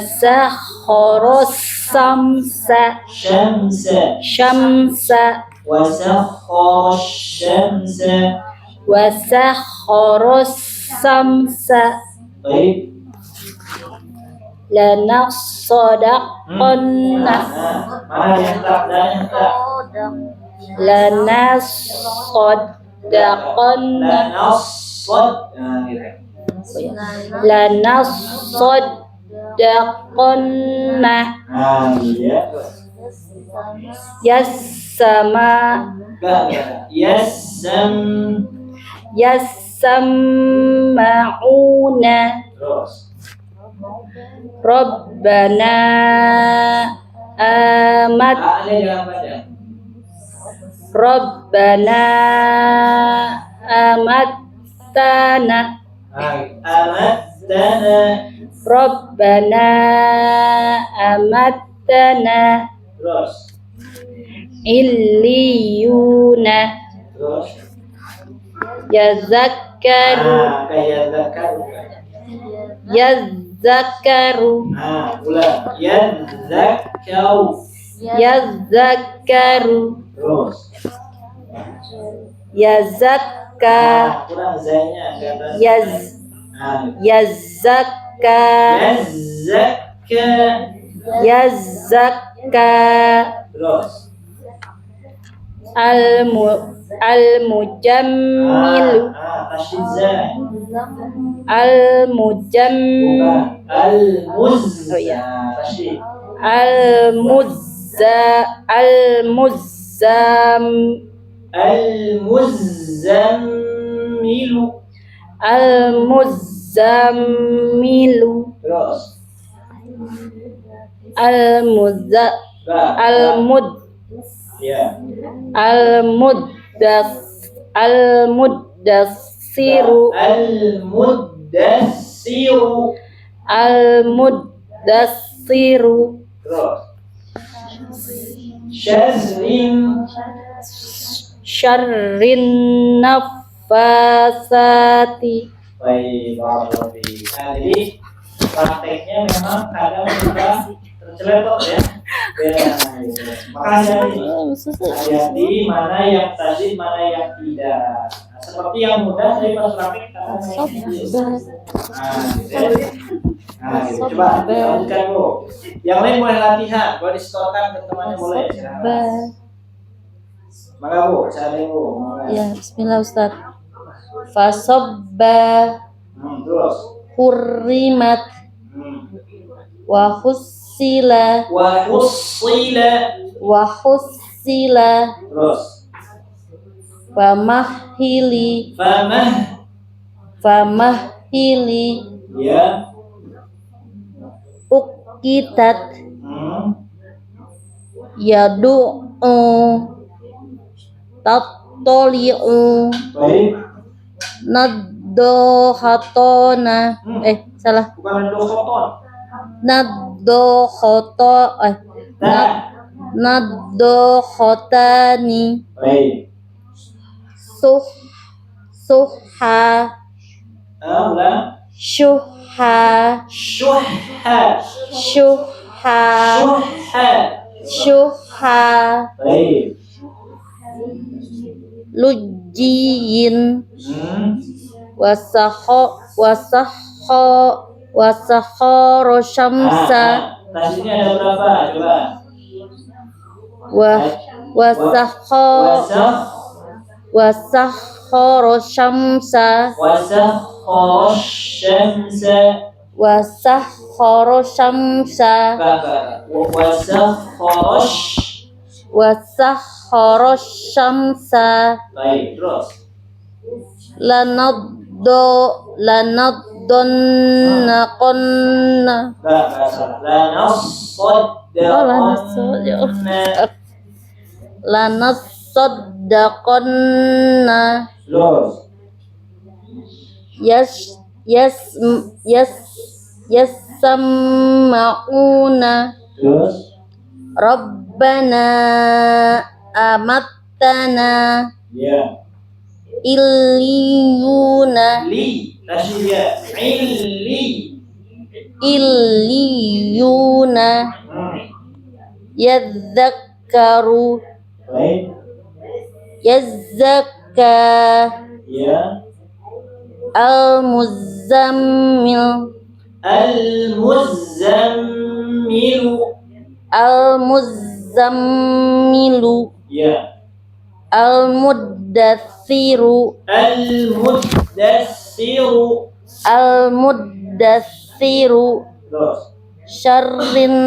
S4: wasakhoros syamsa wasakhoros samsa
S2: Baik.
S4: lanasodaqonna
S2: Mana yang tak dan yang tak?
S4: lanasodaqonna
S2: Gitu.
S4: lanasodaqonna
S2: Iya.
S4: yassama'una
S2: Terus.
S4: Rabbana amat
S2: Jangan panjang.
S4: Rabbana amattana
S2: Amattana.
S4: Rabbana amattana
S2: Terus.
S4: illiyuna
S2: Terus.
S4: yazakkaru
S2: Kayak zakar.
S4: yazakkaru
S2: Ulang.
S4: yazakkaru
S2: Terus.
S4: yazakka
S2: Kurang zanya di atas.
S4: yazakka yazakka
S2: Terus.
S4: al-mujammilu
S2: Tashdid zai.
S4: al-mujammilu
S2: Al-muzza.
S4: Oh, iya.
S2: Tashdid. Al-muzammilu.
S4: al-muzammilu
S2: Terus. Ya.
S4: al-muddathir Al-mudassiru.
S2: Al-mudassiru.
S4: Al-mudassiru.
S2: Terus. Syarrin.
S4: Syarrin nafasati.
S2: Baik, barakallahu fiik. Nah, jadi prakteknya memang kadang kita terceletot ya. Gitu. Maka hati-hati mana yang tajwid, mana yang tidak. Nah, seperti yang mudah dari pas praktek kita gitu ya. Nah, gitu. Coba lanjutkan Bu. Yang lain boleh latihan, boleh disetorkan ke temannya boleh. Silakan. Maka Bu, saya Bu.
S4: Ya, bismillah Ustaz. Fasobba
S2: Terus.
S4: hurrimat wa hussila
S2: Wa hussila.
S4: wa hussila
S2: Terus.
S4: famahili famahili
S2: Ya.
S4: ukitat yadu'u tattoli'u
S2: Baik.
S4: naddohatona salah
S2: Bukan dokhoton.
S4: naddohotani
S2: Baik.
S4: suha
S2: Ulang.
S4: syuha
S2: Syuhha.
S4: syuha syuha
S2: Baik.
S4: lujiyin wasakho syamsa
S2: Tasnya ada berapa? Coba.
S4: wasakho syamsa wasakho syamsa wasakho syamsa.
S2: Baik, terus.
S4: Lanaddonnaqonna lanasaddaqonna
S2: Terus.
S4: yasma'una
S2: Terus.
S4: Rabbana amattana
S2: Ya.
S4: illiyuna
S2: Tasnya
S4: illiyuna yadzakkaru
S2: Baik.
S4: yazzakka
S2: Ya.
S4: al-muzzammil al-muzammilu
S2: Ya.
S4: al-muddatsiru al-muddatsiru
S2: Terus.
S4: syarrin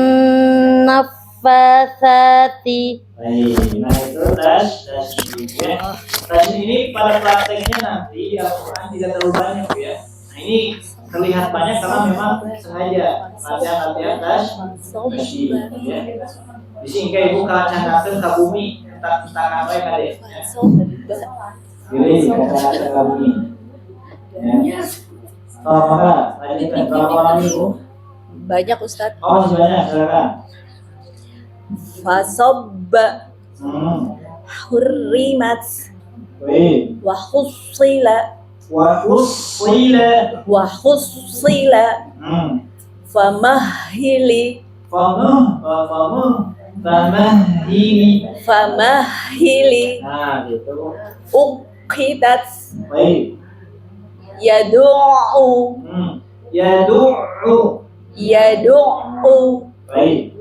S4: nafasati.
S2: Baik, nah itu tasbih ya. Tasbih ini pada prakteknya nanti Al-Quran tidak terlalu banyak ya. Nah ini terlihat banyak karena memang sengaja latihan tasbih ya. Di sini kayak ibu kacanakeun ka bumi, tak pustaka we kade. Pilih kacanakeun ka bumi. Ya. Oh, maka lanjutkan berapa orang ibu?
S5: Banyak Ustadz.
S2: Oh, banyak, silakan.
S5: Fasobba hurrimat
S2: Baik.
S5: wa hussila
S2: Wa hussila.
S5: famahili famahili
S2: Nah, gitu.
S5: uqidat
S2: Baik.
S5: yadu'u
S2: Yadu'u. Baik.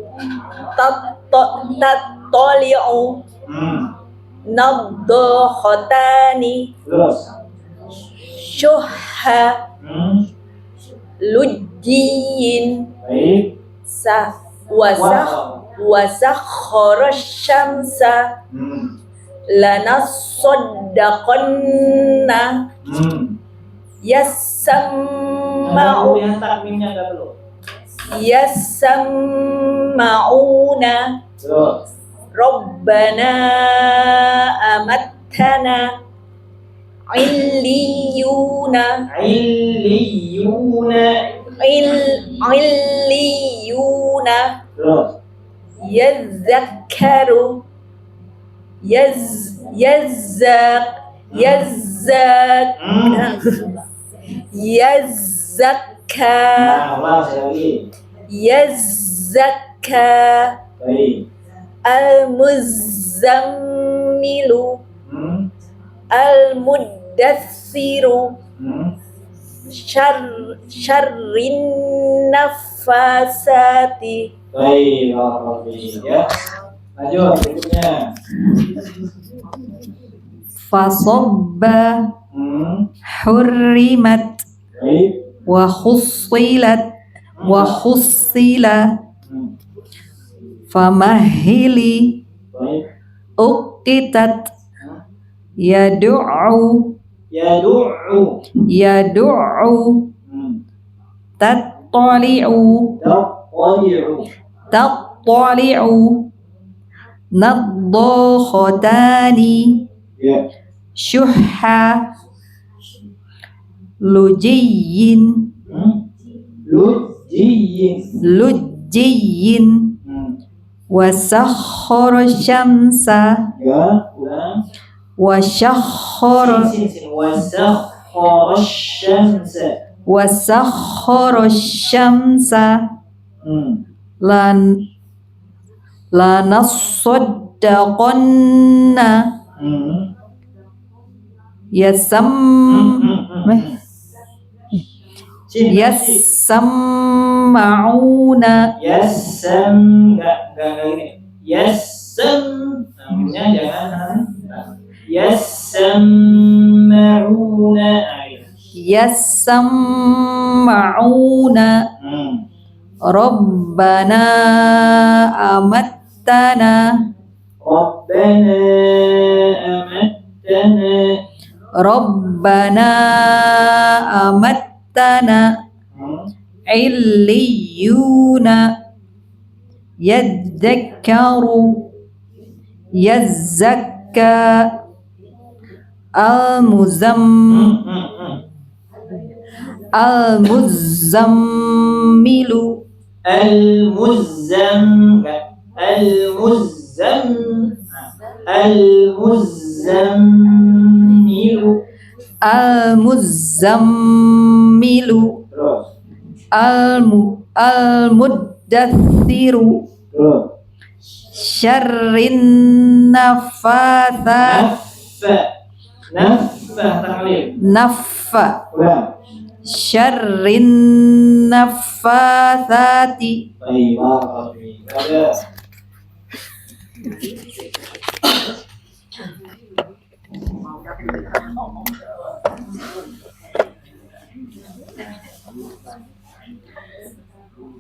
S5: tattoli'u naddohotani
S2: Terus.
S5: syuha lujiyin
S2: Baik.
S5: wasakhara syamsa lanasaddaqanna
S2: Mau
S5: yasma'u
S2: lihat takmimnya enggak dulu.
S5: yasma'una
S2: Terus.
S5: Rabbana amattana Illiyuna.
S2: Illiyuna.
S5: Illiyuna.
S2: Terus.
S5: Yadzakkaru. Yazzak. Yazzakka.
S2: Ulang sekali.
S5: Yazzakka.
S2: Baik.
S5: Al-muzammilu. Al-muddatsiru. Syarrin nafasati.
S2: Baik, ya. Lanjut berikutnya.
S1: Fasobba hurrimat
S2: Baik.
S1: wa khussila famahili
S2: Baik.
S1: uqitat yadu'u tattali'u nadhakhatani
S2: Ya.
S1: syuhha lujiyyin wasakhkhara syamsa
S2: Ya, ulang.
S1: wasakhkhara syamsa lanasaddaqanna yasma'una
S2: namanya jangan
S1: yasma'una Rabbana amattana illiyuna yazzakka al-muzammilu al-muzammilu al-muddatsiru syarrin syarrin naffatsati.
S2: Baik,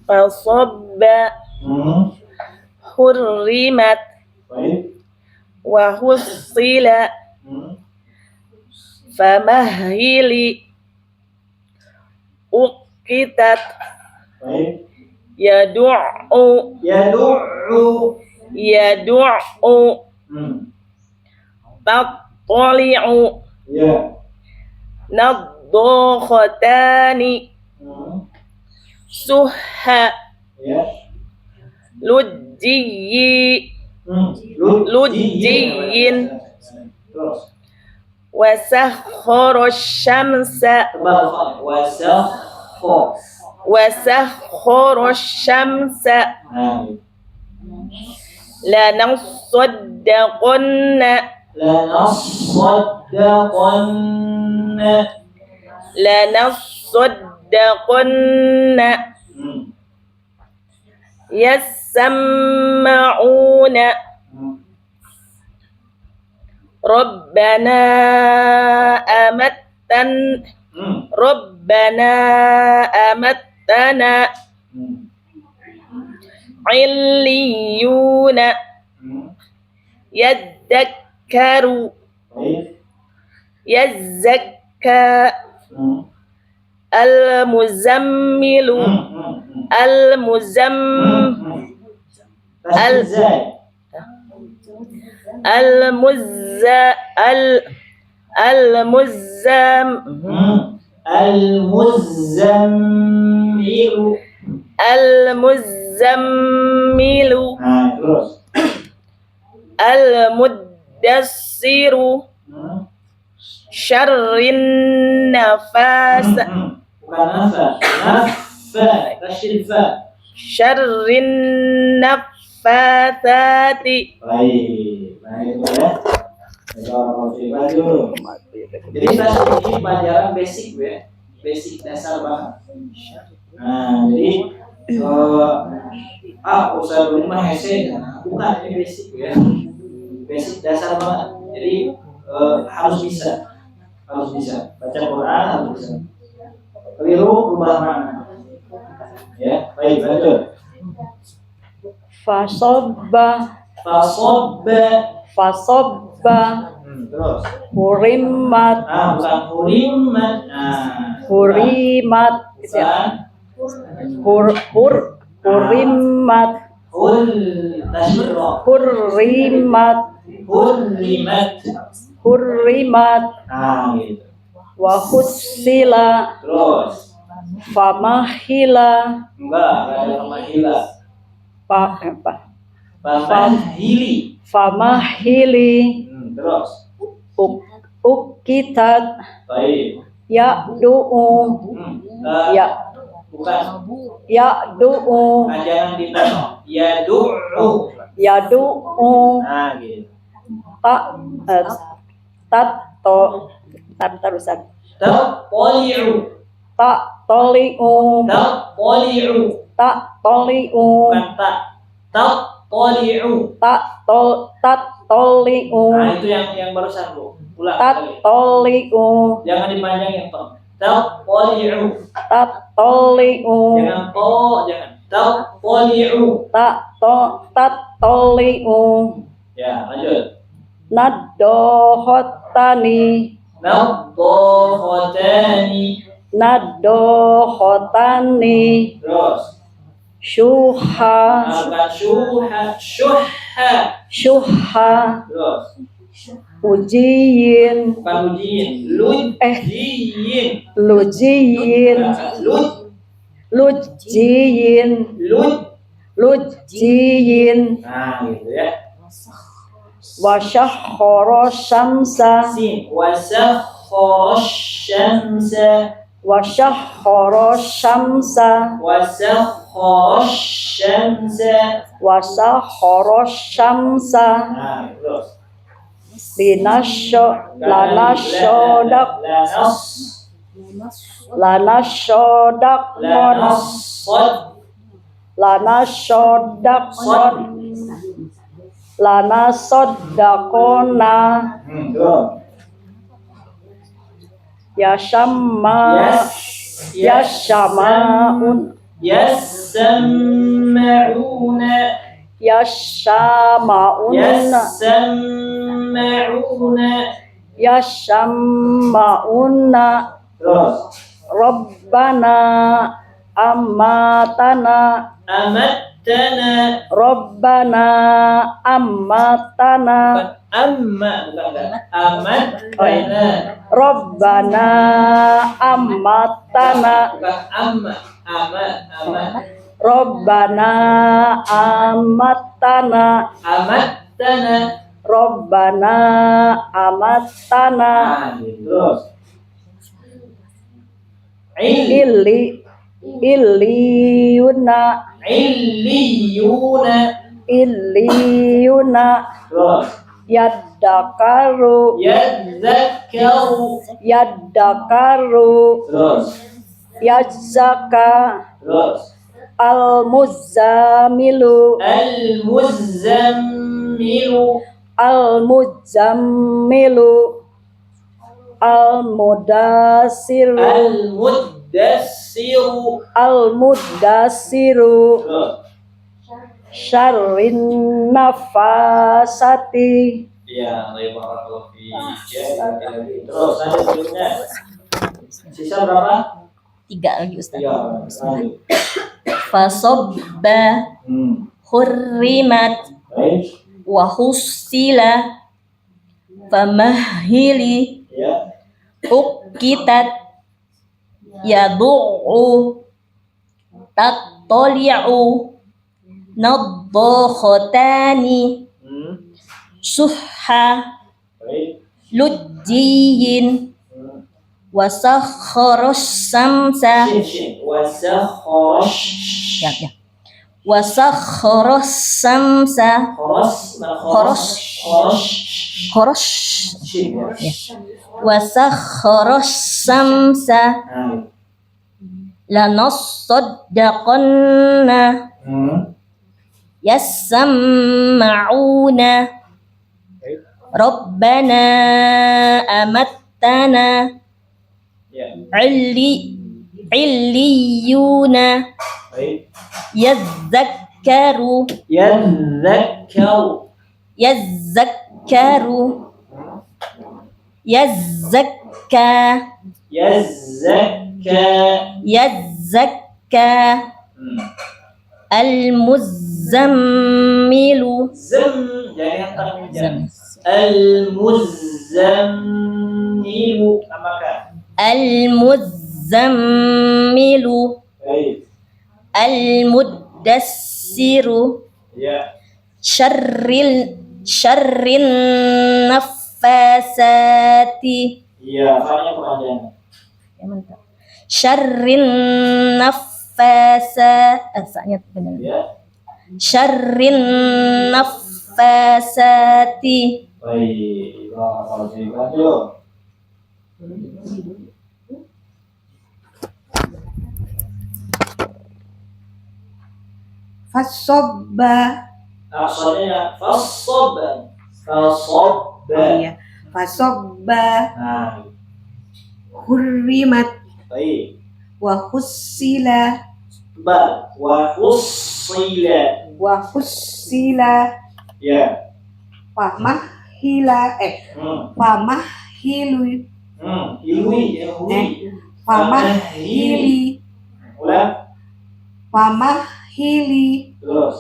S5: Fasobba hurrimat
S2: baik.
S5: wa hussila famahili uqitat
S2: Baik.
S5: yadu'u tattali'u
S2: Ya.
S5: nadhakhatani suhha
S2: Ya.
S5: lujiyyin
S2: Terus.
S5: wasakhkhara syamsa
S2: Nah,
S5: lanasaddaqanna yasma'una Rabbana amattana illiyuna yadzakkaru yazzakka al-muzammilu
S2: Al-muzammilu.
S5: Al-muzammilu.
S2: Nah, terus.
S5: Al-muddassiru. Syarrin nafasa.
S2: Bukan nafa. Nafa. Tashdid fa.
S5: Syarrin nafasati.
S2: Baik. Nah, itu ya. Lanjut. Jadi tashdid ini pelajaran basic ya. Basic dasar banget. Nah, jadi usaha dulu mah hese. Bukan, ini basic ya. Basic dasar banget. Jadi harus bisa baca Quran, harus bisa. Keliru berubah makna. Ya, baik, lanjut.
S4: Fasobba
S2: Terus.
S4: hurimat
S2: Bukan hurimat.
S4: hurimat hurimat hurimat
S2: Gitu.
S4: wa hussila
S2: Terus.
S4: famahila
S2: Enggak ada famahila. Famahili. Terus.
S4: ukitat
S2: Baik.
S4: ya'du'u ya
S2: Bukan.
S4: ya'du'u
S2: Jangan dipotong. Yadu'u.
S4: ya'du'u
S2: Gitu.
S4: terusan
S2: Taqtali'u.
S4: toli'u
S2: Taqtali'u. Bukan tak. Taqtali'u.
S4: toli'u
S2: Nah, itu yang barusan, Bu. Ulang kali.
S4: toli'u
S2: Jangan dipanjangin, Tom. Taqtali'u.
S4: toli'u
S2: Jangan jangan. Taqtali'u.
S4: toli'u
S2: Ya, lanjut.
S4: naddohotani naddohotani
S2: Terus.
S4: syuha
S2: Bukan syuha. Terus.
S4: ujiyin
S2: Bukan ujiin. Lujiin.
S4: lujiyin lujiyin
S2: Nah, gitu ya.
S4: wasyahhara syamsa
S2: Sin. Wasakhkhara syamsa.
S4: wasyahhara syamsa
S2: Wasakhkhara syamsa.
S4: wasyahhara syamsa
S2: Nah, terus.
S4: lana soddaqona yashama'un
S2: Yassama'una.
S4: yashama'una
S2: Terus.
S4: Rabbana amatana
S2: Amattana.
S4: Rabbana amatana
S2: Bukan enggak. Amattana.
S4: Rabbana amatana
S2: Bukan amma.
S4: Rabbana amatana
S2: Amattana.
S4: Rabbana amatana
S2: Terus.
S4: Illiyuna
S2: Terus.
S4: Yaddakaru
S2: Terus.
S4: Yazzaka
S2: Terus.
S4: Al-Muzzamilu
S2: Al-Muzammilu.
S4: Al-Muzzamilu Al-Mudassiru
S2: Al-Muddassiru.
S4: Al-Mudassiru
S2: Terus.
S4: Syarrin nafasati
S2: Iya, barakallahu fiik. Ya, terus ada berikutnya. Sisa berapa?
S4: 3 lagi Ustaz.
S2: Iya, lanjut.
S4: Fasobba hurrimat
S2: Baik.
S4: wa hussila famahili
S2: Ya.
S4: ukitat, yadu'u, tattali'u, naddokhotani, suhha,
S2: Baik.
S4: lujjiyin, wasakharos samsa,
S2: Shin. Wasakharash.
S4: ya. Wasakharos samsa,
S2: Kharas.
S4: Kharas. khoros,
S2: Shin.
S4: wasakharos samsa,
S2: Nah.
S4: lanasaddaqanna, yasma'una, rabbana amattana,
S2: Ya.
S4: illiyuna,
S2: Baik.
S4: yadzakkaru,
S2: Yadzakkaru.
S4: yazakka,
S2: Yazzakka.
S4: yazakka, al-muzammilu,
S2: Jangan jangan. Al-muzammilu. Apakah?
S4: al-muzammilu,
S2: Baik.
S4: al-muddassiru,
S2: Ya.
S4: syarrin nafasati,
S2: Iya, soalnya kepanjangan.
S4: ya mantap, syarrin nafasati, benar,
S2: Ya.
S4: syarrin nafasati,
S2: Baik. Lanjut.
S6: Fasobba.
S2: Asalnya fasob. Fasob.
S6: Iya. Fasobba.
S2: Nah,
S6: Hurrimat.
S2: baik.
S6: Wa hussila.
S2: Ba wa husila.
S6: Wa hussila.
S2: Ya.
S6: Pamahila. Pamahilu.
S2: Ilui ya hui.
S6: Pamahili.
S2: Ulang.
S6: Pamahili.
S2: Terus.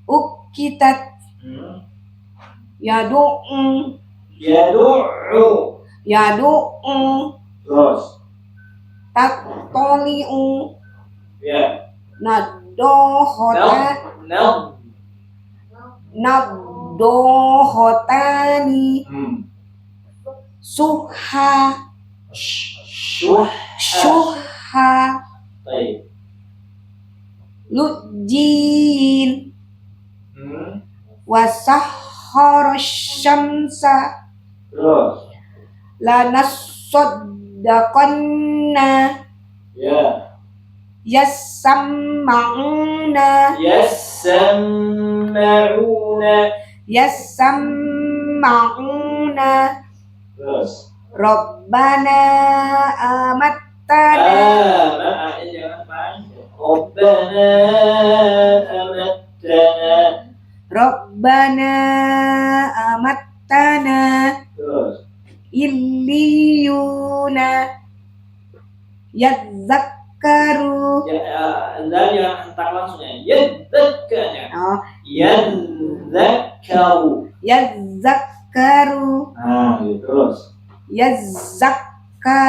S6: Ukitat. Yadu'u.
S2: Yadu'u.
S6: Yadu'u.
S2: Terus.
S6: Tattoli'u.
S2: Ya.
S6: Naddohota. Naddohotani. Suha.
S2: Syuh.
S6: Syuha.
S2: Baik.
S6: Lujin. Wasahhara syamsa.
S2: Terus.
S6: Lanasaddaqanna.
S2: Ya.
S6: Yasma'una.
S2: Yasma'una.
S6: Yasma'una.
S2: Terus.
S6: Rabbana amattana.
S2: Jangan panjang. Rabbana amattana.
S6: Rabbana amattana.
S2: Terus.
S6: Illiyuna. Yadzakkaru.
S2: Dan yang antar langsungnya. Yadzakkarnya.
S6: Oh,
S2: Yadzakkaru.
S6: Yadzakkaru.
S2: Nah, gitu. Terus.
S6: Yazzakka.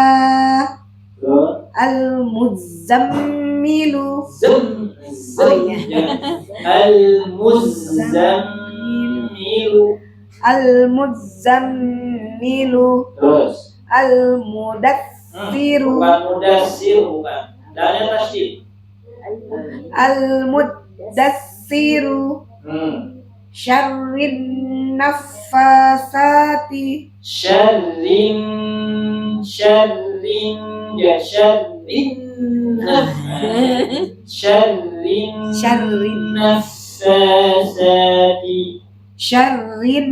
S2: Terus.
S6: Al-muzammilu.
S2: Al-muzammilu.
S6: Al-muzammilu.
S2: Terus.
S6: Al-mudassiru.
S2: Bukan mudassir, bukan. Dalnya tasydid.
S6: Al-mudassiru. Syarrin nafasati.
S2: Syarrin ya syarrin
S6: Syarrin.
S2: nafasati.
S6: Syarrin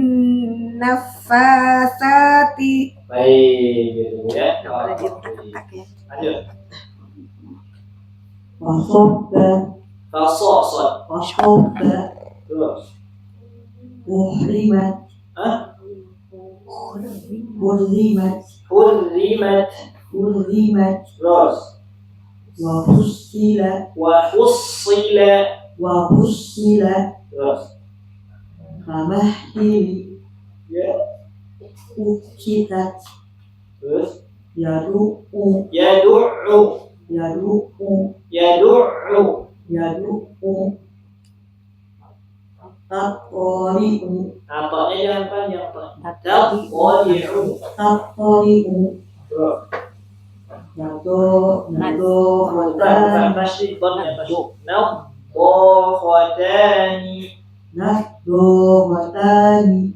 S6: nafasati.
S2: Baik, gitu ya. Lanjut.
S7: Wasobba.
S2: Fasosot.
S7: Wasobba.
S2: Terus.
S7: Uhrimat.
S2: Hah?
S7: Hurrimat.
S2: Hurrimat.
S7: Hurrimat.
S2: Terus.
S7: Wa hussila.
S2: Wa hussila.
S7: Wa hussila.
S2: Terus.
S7: Famahili.
S2: Ya.
S7: Ukitat.
S2: Terus
S7: Yadu'u.
S2: yadu'u.
S7: Yadu'u.
S2: Yadu'u.
S7: Yadu'u. Tattoli'u.
S2: Ataunya jangan panjang, Pak. Tattoli'u.
S7: Tattoli'u.
S2: Terus.
S7: Bukan
S2: tasydid ya tasydid. Nadhakhatani.
S7: Nadhakhatani.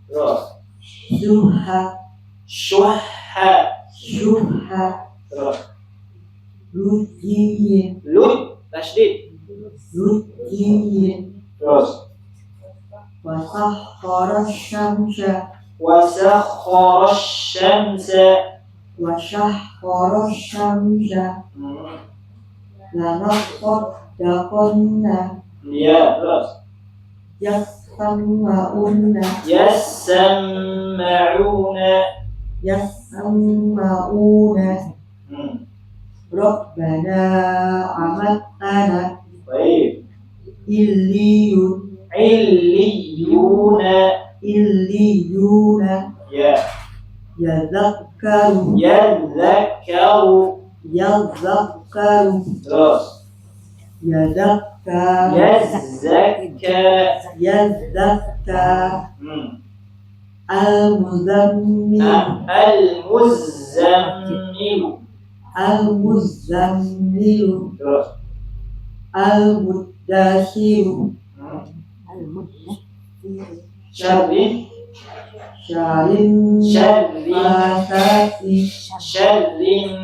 S2: Terus.
S7: Syuhha.
S2: Syuhha.
S7: Syuhha.
S2: Terus.
S7: Lujiyin.
S2: Lut tasydid.
S7: Lujiyin.
S2: Terus.
S7: Wasakhkhara syamsa.
S2: Wasakhkhara syamsa.
S7: Wasakhkhara syamsa. Lanaqaddaqanna.
S2: Ya, terus.
S7: Yasma'una.
S2: Yasma'una.
S7: Yasma'una. Rabbana amatana.
S2: Baik.
S7: Illiyun.
S2: Illiyuna.
S7: Illiyuna.
S2: Ya.
S7: Yadhakkaru.
S2: Yadzakkaru.
S7: Yadhakkaru.
S2: Terus.
S7: Yadhakka.
S2: Yazzakka.
S7: Yadhakka. Al-muzammil.
S2: Al-muzammilu.
S7: Al-muzammilu.
S2: Terus.
S7: Al-muddasiru.
S2: Syarrin.
S7: Syarrin nafasati.
S2: Syarrin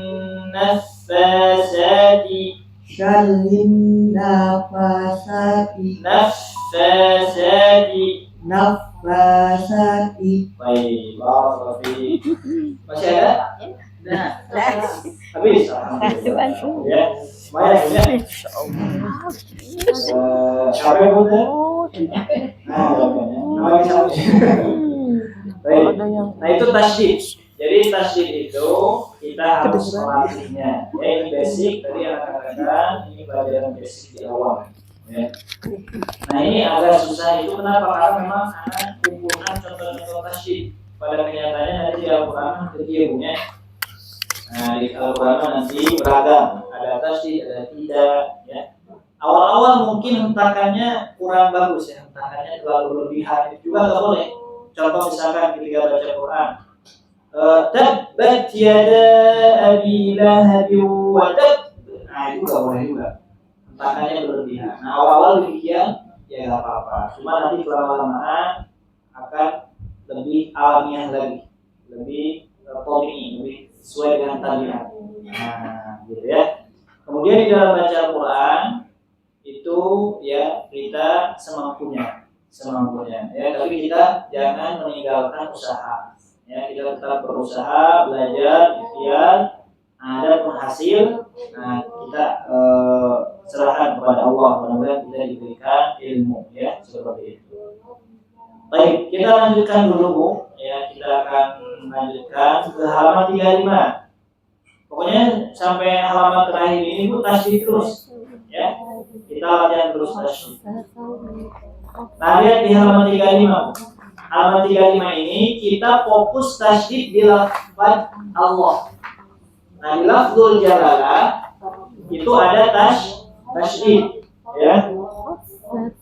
S2: naffasati.
S7: Syarrin nafasati.
S2: Naffasati.
S7: Nafasati.
S2: Baik, barakallahu fiik. Masih ada? Nah, habis. Alhamdulillah. Ya, lumayan ya. Siapa yang punya? Nah, nama siapa? Baik. Nah, itu tasydid. Jadi tasydid itu kita harus melatihnya. Ya, ini basic tadi anak-anak katakan, ini pelajaran basic di awal. Ya. Nah, ini agak susah itu kenapa? Karena memang anak kumpulan contoh-contoh tasydid. Pada kenyataannya nanti di Al-Quran kecil ya. Nah, di Al-Quran nanti beragam, ada tasydid, ada tidak. Ya. Awal-awal mungkin hentakannya kurang bagus ya, hentakannya terlalu berlebihan itu juga nggak boleh. Contoh misalkan ketika baca Quran, tabbat yada abi lahabin wa tab. Nah itu nggak boleh juga, hentakannya berlebihan. Nah awal-awal demikian ya nggak apa-apa. Cuma nanti lama-lamaan akan lebih alamiah lagi, lebih tomi, lebih sesuai dengan tabiat. Nah gitu ya. Kemudian di dalam baca Quran itu ya kita semampunya ya, tapi kita jangan meninggalkan usaha ya, kita tetap berusaha belajar ikhtiar. Nah, ada pun hasil, nah kita serahkan kepada Allah, mudah-mudahan kita diberikan ilmu ya seperti itu. Baik, kita lanjutkan dulu Bu ya, kita akan lanjutkan ke halaman 35. Pokoknya sampai halaman terakhir ini Bu tasydid terus ya, kita latihan terus tasydid. Nah, lihat di halaman 35. Halaman 35 ini kita fokus tasydid di lafaz Allah. Nah, di lafzul jalalah itu ada tasydid ya.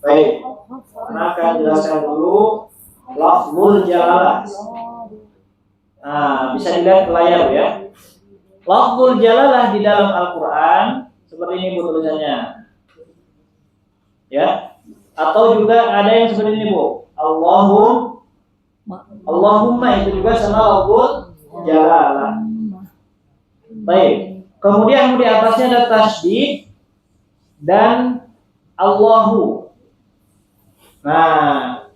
S2: Baik. Maka jelaskan dulu lafzul jalalah. Nah, bisa dilihat di layar ya. Lafzul jalalah di dalam Al-Qur'an seperti ini Bu tulisannya. Ya. Atau juga ada yang seperti ini Bu, Allahumma itu juga sama lafzul jalalah. Baik, kemudian di atasnya ada tasydid dan Allahu. Nah,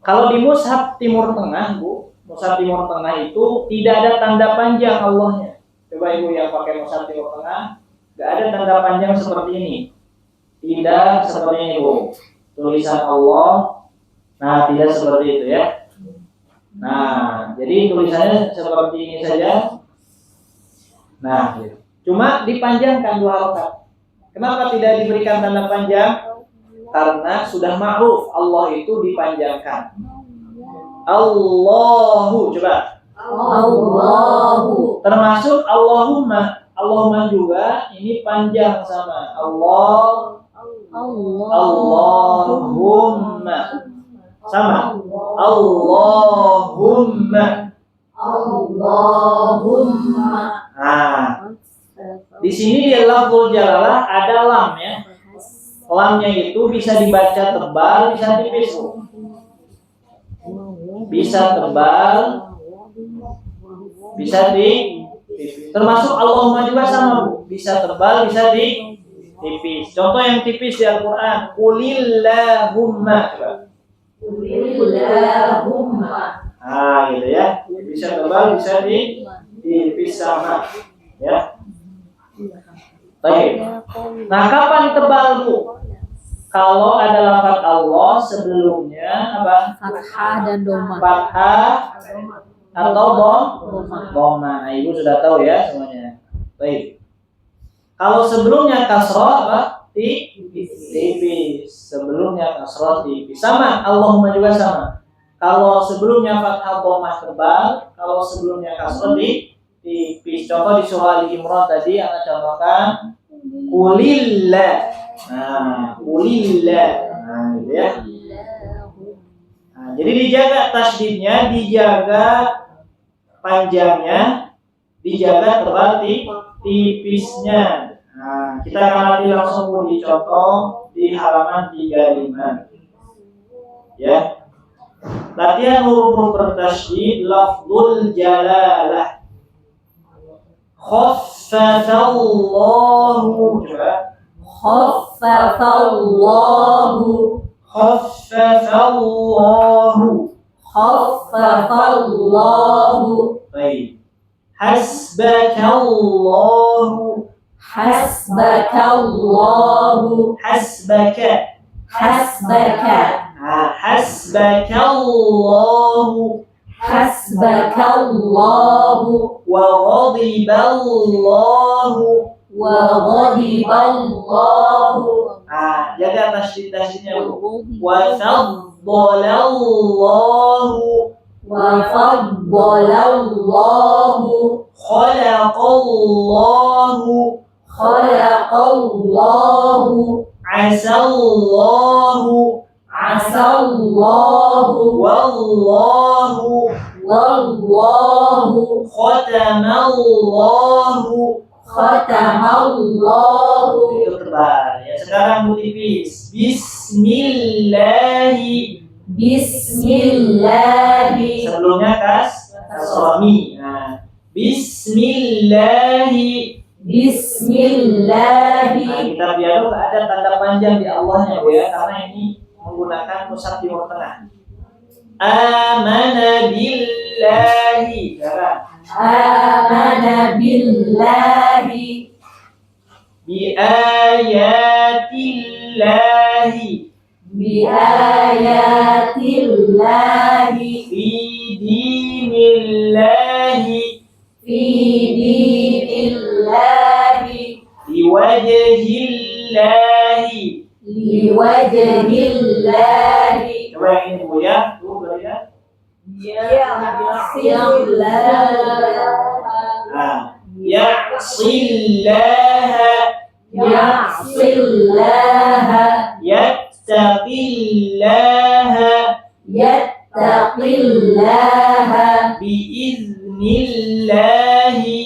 S2: kalau di mushaf Timur Tengah Bu, mushaf Timur Tengah itu tidak ada tanda panjang Allahnya. Coba Ibu yang pakai mushaf Timur Tengah, nggak ada tanda panjang seperti ini. Tidak seperti ini Bu. Tulisan Allah, nah tidak seperti itu ya. Nah, jadi tulisannya seperti ini saja. Nah, cuma dipanjangkan 2 harakat. Kenapa tidak diberikan tanda panjang? Karena sudah ma'ruf Allah itu dipanjangkan. Allahu, coba.
S4: Allahu.
S2: Termasuk Allahumma. Allahumma juga ini panjang sama Allah. Allahumma. Sama. Allahumma. Nah, di sini di lafzul jalalah ada lam ya. Lamnya itu bisa dibaca tebal, bisa tipis. Bisa tebal, bisa tipis. Termasuk Allahumma juga sama, Bu. Bisa tebal, bisa tipis. Contoh yang tipis di Al-Qur'an, Qulillahumma.
S1: Qulillahumma.
S2: Ah, gitu ya. Bisa tebal, bisa tipis sama. Ya. Baik. Nah, kapan tebal, Bu? Kalau ada lafaz Allah sebelumnya apa?
S4: Fathah dan doma.
S2: Fathah atau dhamma. Nah, Ibu sudah tahu ya semuanya. Baik. Kalau sebelumnya kasrah apa? Tipis. Sebelumnya kasrah tipis. Sama, Allahumma juga sama. Kalau sebelumnya fathah dhammah tebal, kalau sebelumnya kasrah tipis. Contoh di surah Ali Imran tadi yang saya contohkan, Qulillah. Nah, Qulillah. Nah, gitu ya. Nah, jadi dijaga tasydidnya, dijaga panjangnya, dijaga tebal tipisnya. Nah, kita akan nanti langsung di contoh di halaman 35. Ya. Latihan huruf bertasydid lafzul jalalah. Khaffafallahu.
S4: Khaffafallahu.
S2: Khaffafallahu.
S4: Khaffafallahu.
S2: Baik. Hasbakallahu.
S4: Hasbakallahu.
S2: Hasbaka.
S4: Hasbaka.
S2: Hasbakallahu.
S4: Hasbakallahu.
S2: Wa ghadiballahu.
S4: Wa ghadiballahu.
S2: Jaga tasydidnya, Bu. Wa faddalallahu.
S4: Wa faddalallahu.
S2: Khalaqallahu.
S4: Khalaqallahu.
S2: Asallahu.
S4: Asallahu.
S2: Wallahu.
S4: Wallahu.
S2: Khatamallahu.
S4: Khatamallahu.
S2: Itu tebal ya. Sekarang Bu tipis. Bismillahi.
S4: Bismillahi.
S2: Sebelumnya kasromi. Nah, Bismillahi.
S4: Bismillahi.
S2: Nah, kita biar ada tanda panjang di Allahnya, Bu ya, karena ini menggunakan pusat timur tengah. Amana billahi.
S4: Amana billahi.
S2: Bi ayatillahi.
S4: Bi ayatillahi.
S2: Fi dinillahi.
S4: Fi dinillahi.
S2: Liwajhillahi.
S4: Liwajhillahi.
S2: Coba yang ini, Bu ya. Bu ya. Ya'sillaha.
S4: Ya'sillaha.
S2: Yattaqillaha.
S4: Yattaqillaha.
S2: Biiznillahi.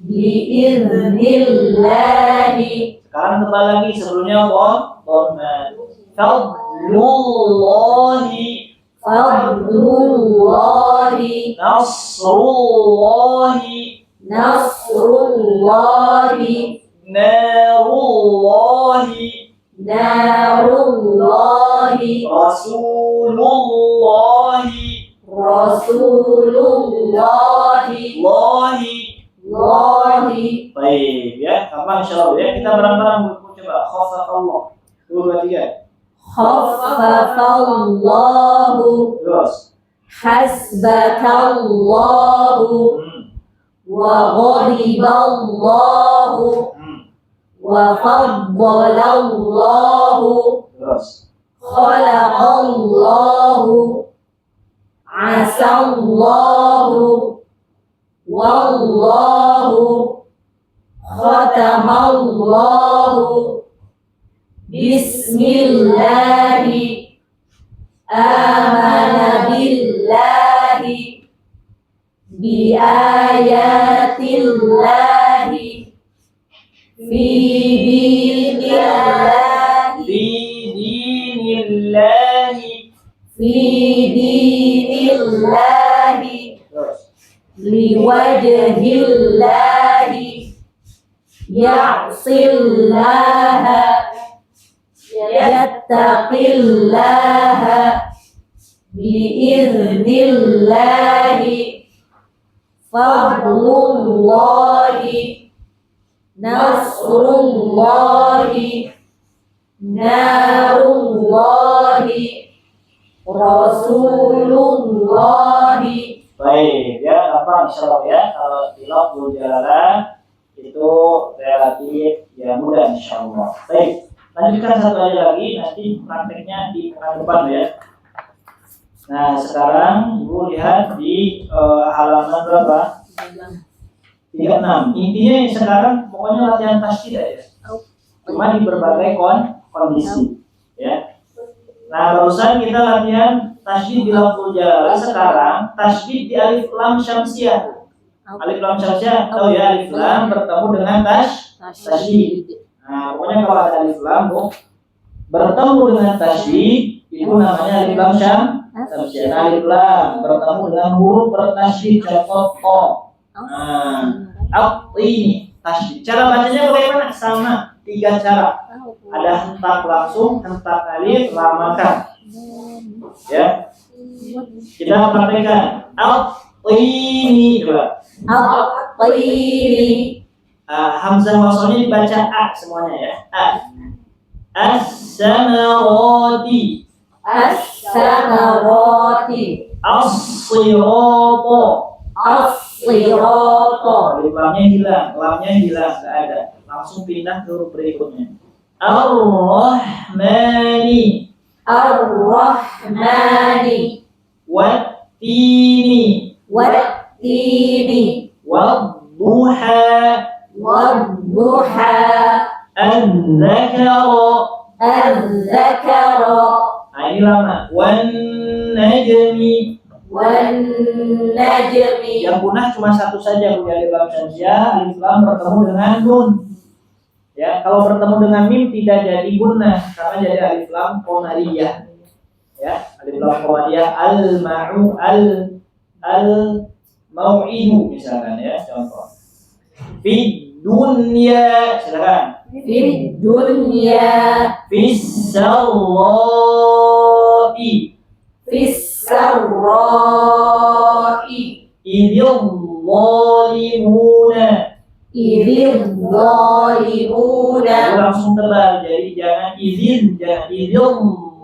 S4: Biiznillahi.
S2: Sekarang tebal lagi, sebelumnya dhamma. Fadlullahi.
S4: Fadlullahi.
S2: Nasrullahi.
S4: Nasrullahi.
S2: Narullahi.
S4: Narullahi.
S2: Rasulullahi.
S4: Rasulullahi. Allahi.
S2: Baik ya, kapan insyaallah ya, kita bareng-bareng coba khafafallah. 2 2 3.
S4: Khaffafallahu.
S2: Terus.
S4: Hasbakallahu. Wa ghadiballahu. Wa faddalallahu.
S2: Terus.
S4: Khalaqallahu. Asallahu. Wallahu khatamallahu Bismillahi amana billahi bi ayatillahi fi dinillahi
S2: Fi dinillahi. Terus.
S4: liwajhillahi ya'sillaha yattaqillaha biiznillahi fadlullahi nasrullahi narullahi rasulullahi.
S2: Baik, ya apa insyaallah ya, kalau lafzul jalalah itu relatif ya mudah insyaallah. Baik, lanjutkan satu aja lagi, nanti prakteknya di pekan depan ya. Nah, sekarang Ibu lihat di halaman berapa? 36. Intinya yang sekarang pokoknya latihan tasydid ya. Cuma di berbagai kondisi ya. Nah, barusan kita latihan tasydid di lafzul jalalah, sekarang tasydid di alif lam syamsiah. Alif lam syamsiah tahu ya, alif lam bertemu dengan tasydid. Nah, pokoknya kalau ada alif lam bertemu dengan tasydid itu namanya alif lam syamsiah. Nah, alif lam bertemu dengan huruf bertasydid, contoh to. Nah, ini tasydid. Cara bacanya bagaimana? Sama, 3 cara. Ada hentak langsung, hentak alif, ramakan. Ya, kita praktekkan. Al-tini coba.
S4: Al-tini.
S2: Hamzah wasalnya dibaca a semuanya ya. A. As-samarati.
S4: As-samarati.
S2: As-sirata.
S4: As-sirata.
S2: Lamnya hilang, nggak ada. Langsung pindah ke huruf berikutnya. Ar-Rahmani.
S4: Ar-Rahmani.
S2: Wat-tini.
S4: Wat-tini.
S2: Wad-duha.
S4: Wad-duha.
S2: Al-zakara.
S4: Al-zakara.
S2: Nah, ini lama. Wan-najmi.
S4: Wan-najmi.
S2: Yang punah cuma satu saja, Bu, alif lam syamsiah, alif lam bertemu dengan nun. Ya, kalau bertemu dengan mim tidak jadi gunnah karena jadi alif lam qamariyah. Ya, alif lam qamariyah al-mau'idu misalkan ya, contoh. Fid dunya, silakan.
S4: Fid dunya.
S2: Fis sarra'i.
S4: Fis sarra'i.
S2: Idzil zalimuna.
S4: Idzil zalimuna.
S2: Langsung tebal, jadi jangan idzil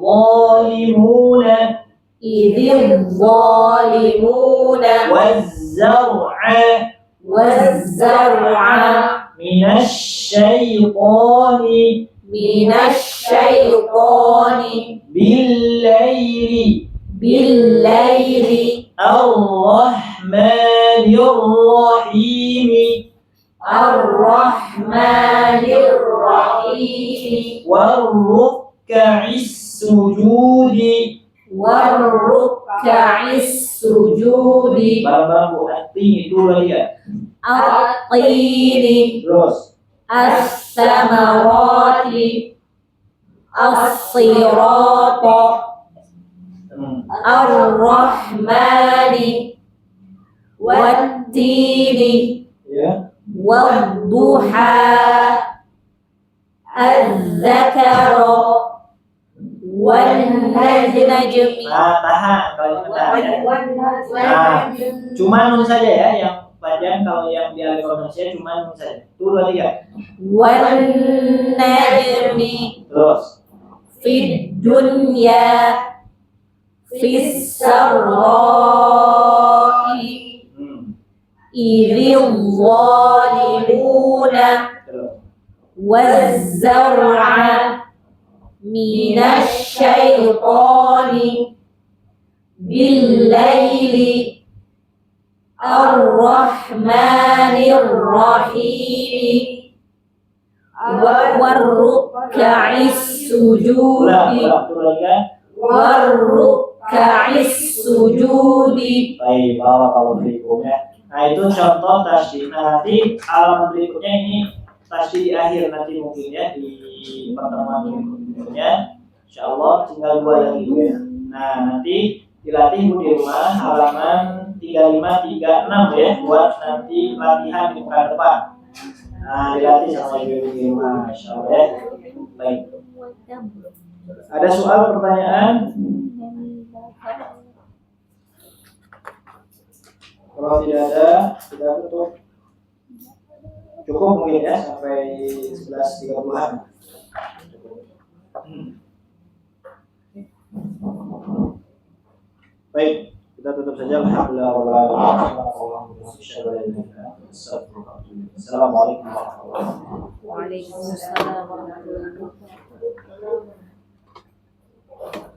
S2: zalimuna.
S4: Idzil zalimuna.
S2: Waz-zar'a.
S4: Waz-zar'a.
S2: Minasy-syaitani.
S4: Minasy-syaitani.
S2: Bil-laili.
S4: Bil-laili.
S2: Ar-rahmanir-rahim.
S4: Ar-rahmanir-rahim.
S2: War-ruk'is sujudi.
S4: War-ruk'is sujudi.
S2: Barang-barang Bu, at-tini itu lihat.
S4: At-tini.
S2: Terus.
S4: As-samarati. As-sirata. Ar-rahmani. Wat-tini.
S2: Ya.
S4: Wad-duha. Az-zakara. Wan-najmi.
S2: Nah, tahan kalau itu tahan ya. Nah, cuma nun saja ya, yang panjang kalau yang di alif lam syamsiah cuma nun saja. Tuh 2 3.
S4: Wan-najmi.
S2: Terus.
S4: Fid dunya. Fis sarra'i. Idzil zalimuna.
S2: Terus.
S4: Waz-zar'a. Minasy-syaitani. Bil-laili. Ar-Rahmanir Rahim. Warruka'is sujudi.
S2: Turun ya.
S4: Warruka'is sujudi.
S2: Baik, barakallahu fiikum ya. Nah itu contoh tasydid. Nah, nanti halaman berikutnya ini tasydid di akhir nanti mungkin ya di pertemuan berikutnya. Insyaallah tinggal 2 lagi ya. Nah nanti dilatih di rumah halaman 3536 ya buat nanti latihan di pekan depan. Nah dilatih sama ibu di rumah insyaallah ya. Baik. Ada soal pertanyaan? Kalau tidak ada, kita tutup. Cukup mungkin ya sampai 11.30-an. Baik, kita tutup saja. Alhamdulillah. Assalamualaikum warahmatullahi wabarakatuh.
S4: Waalaikumsalam warahmatullahi wabarakatuh.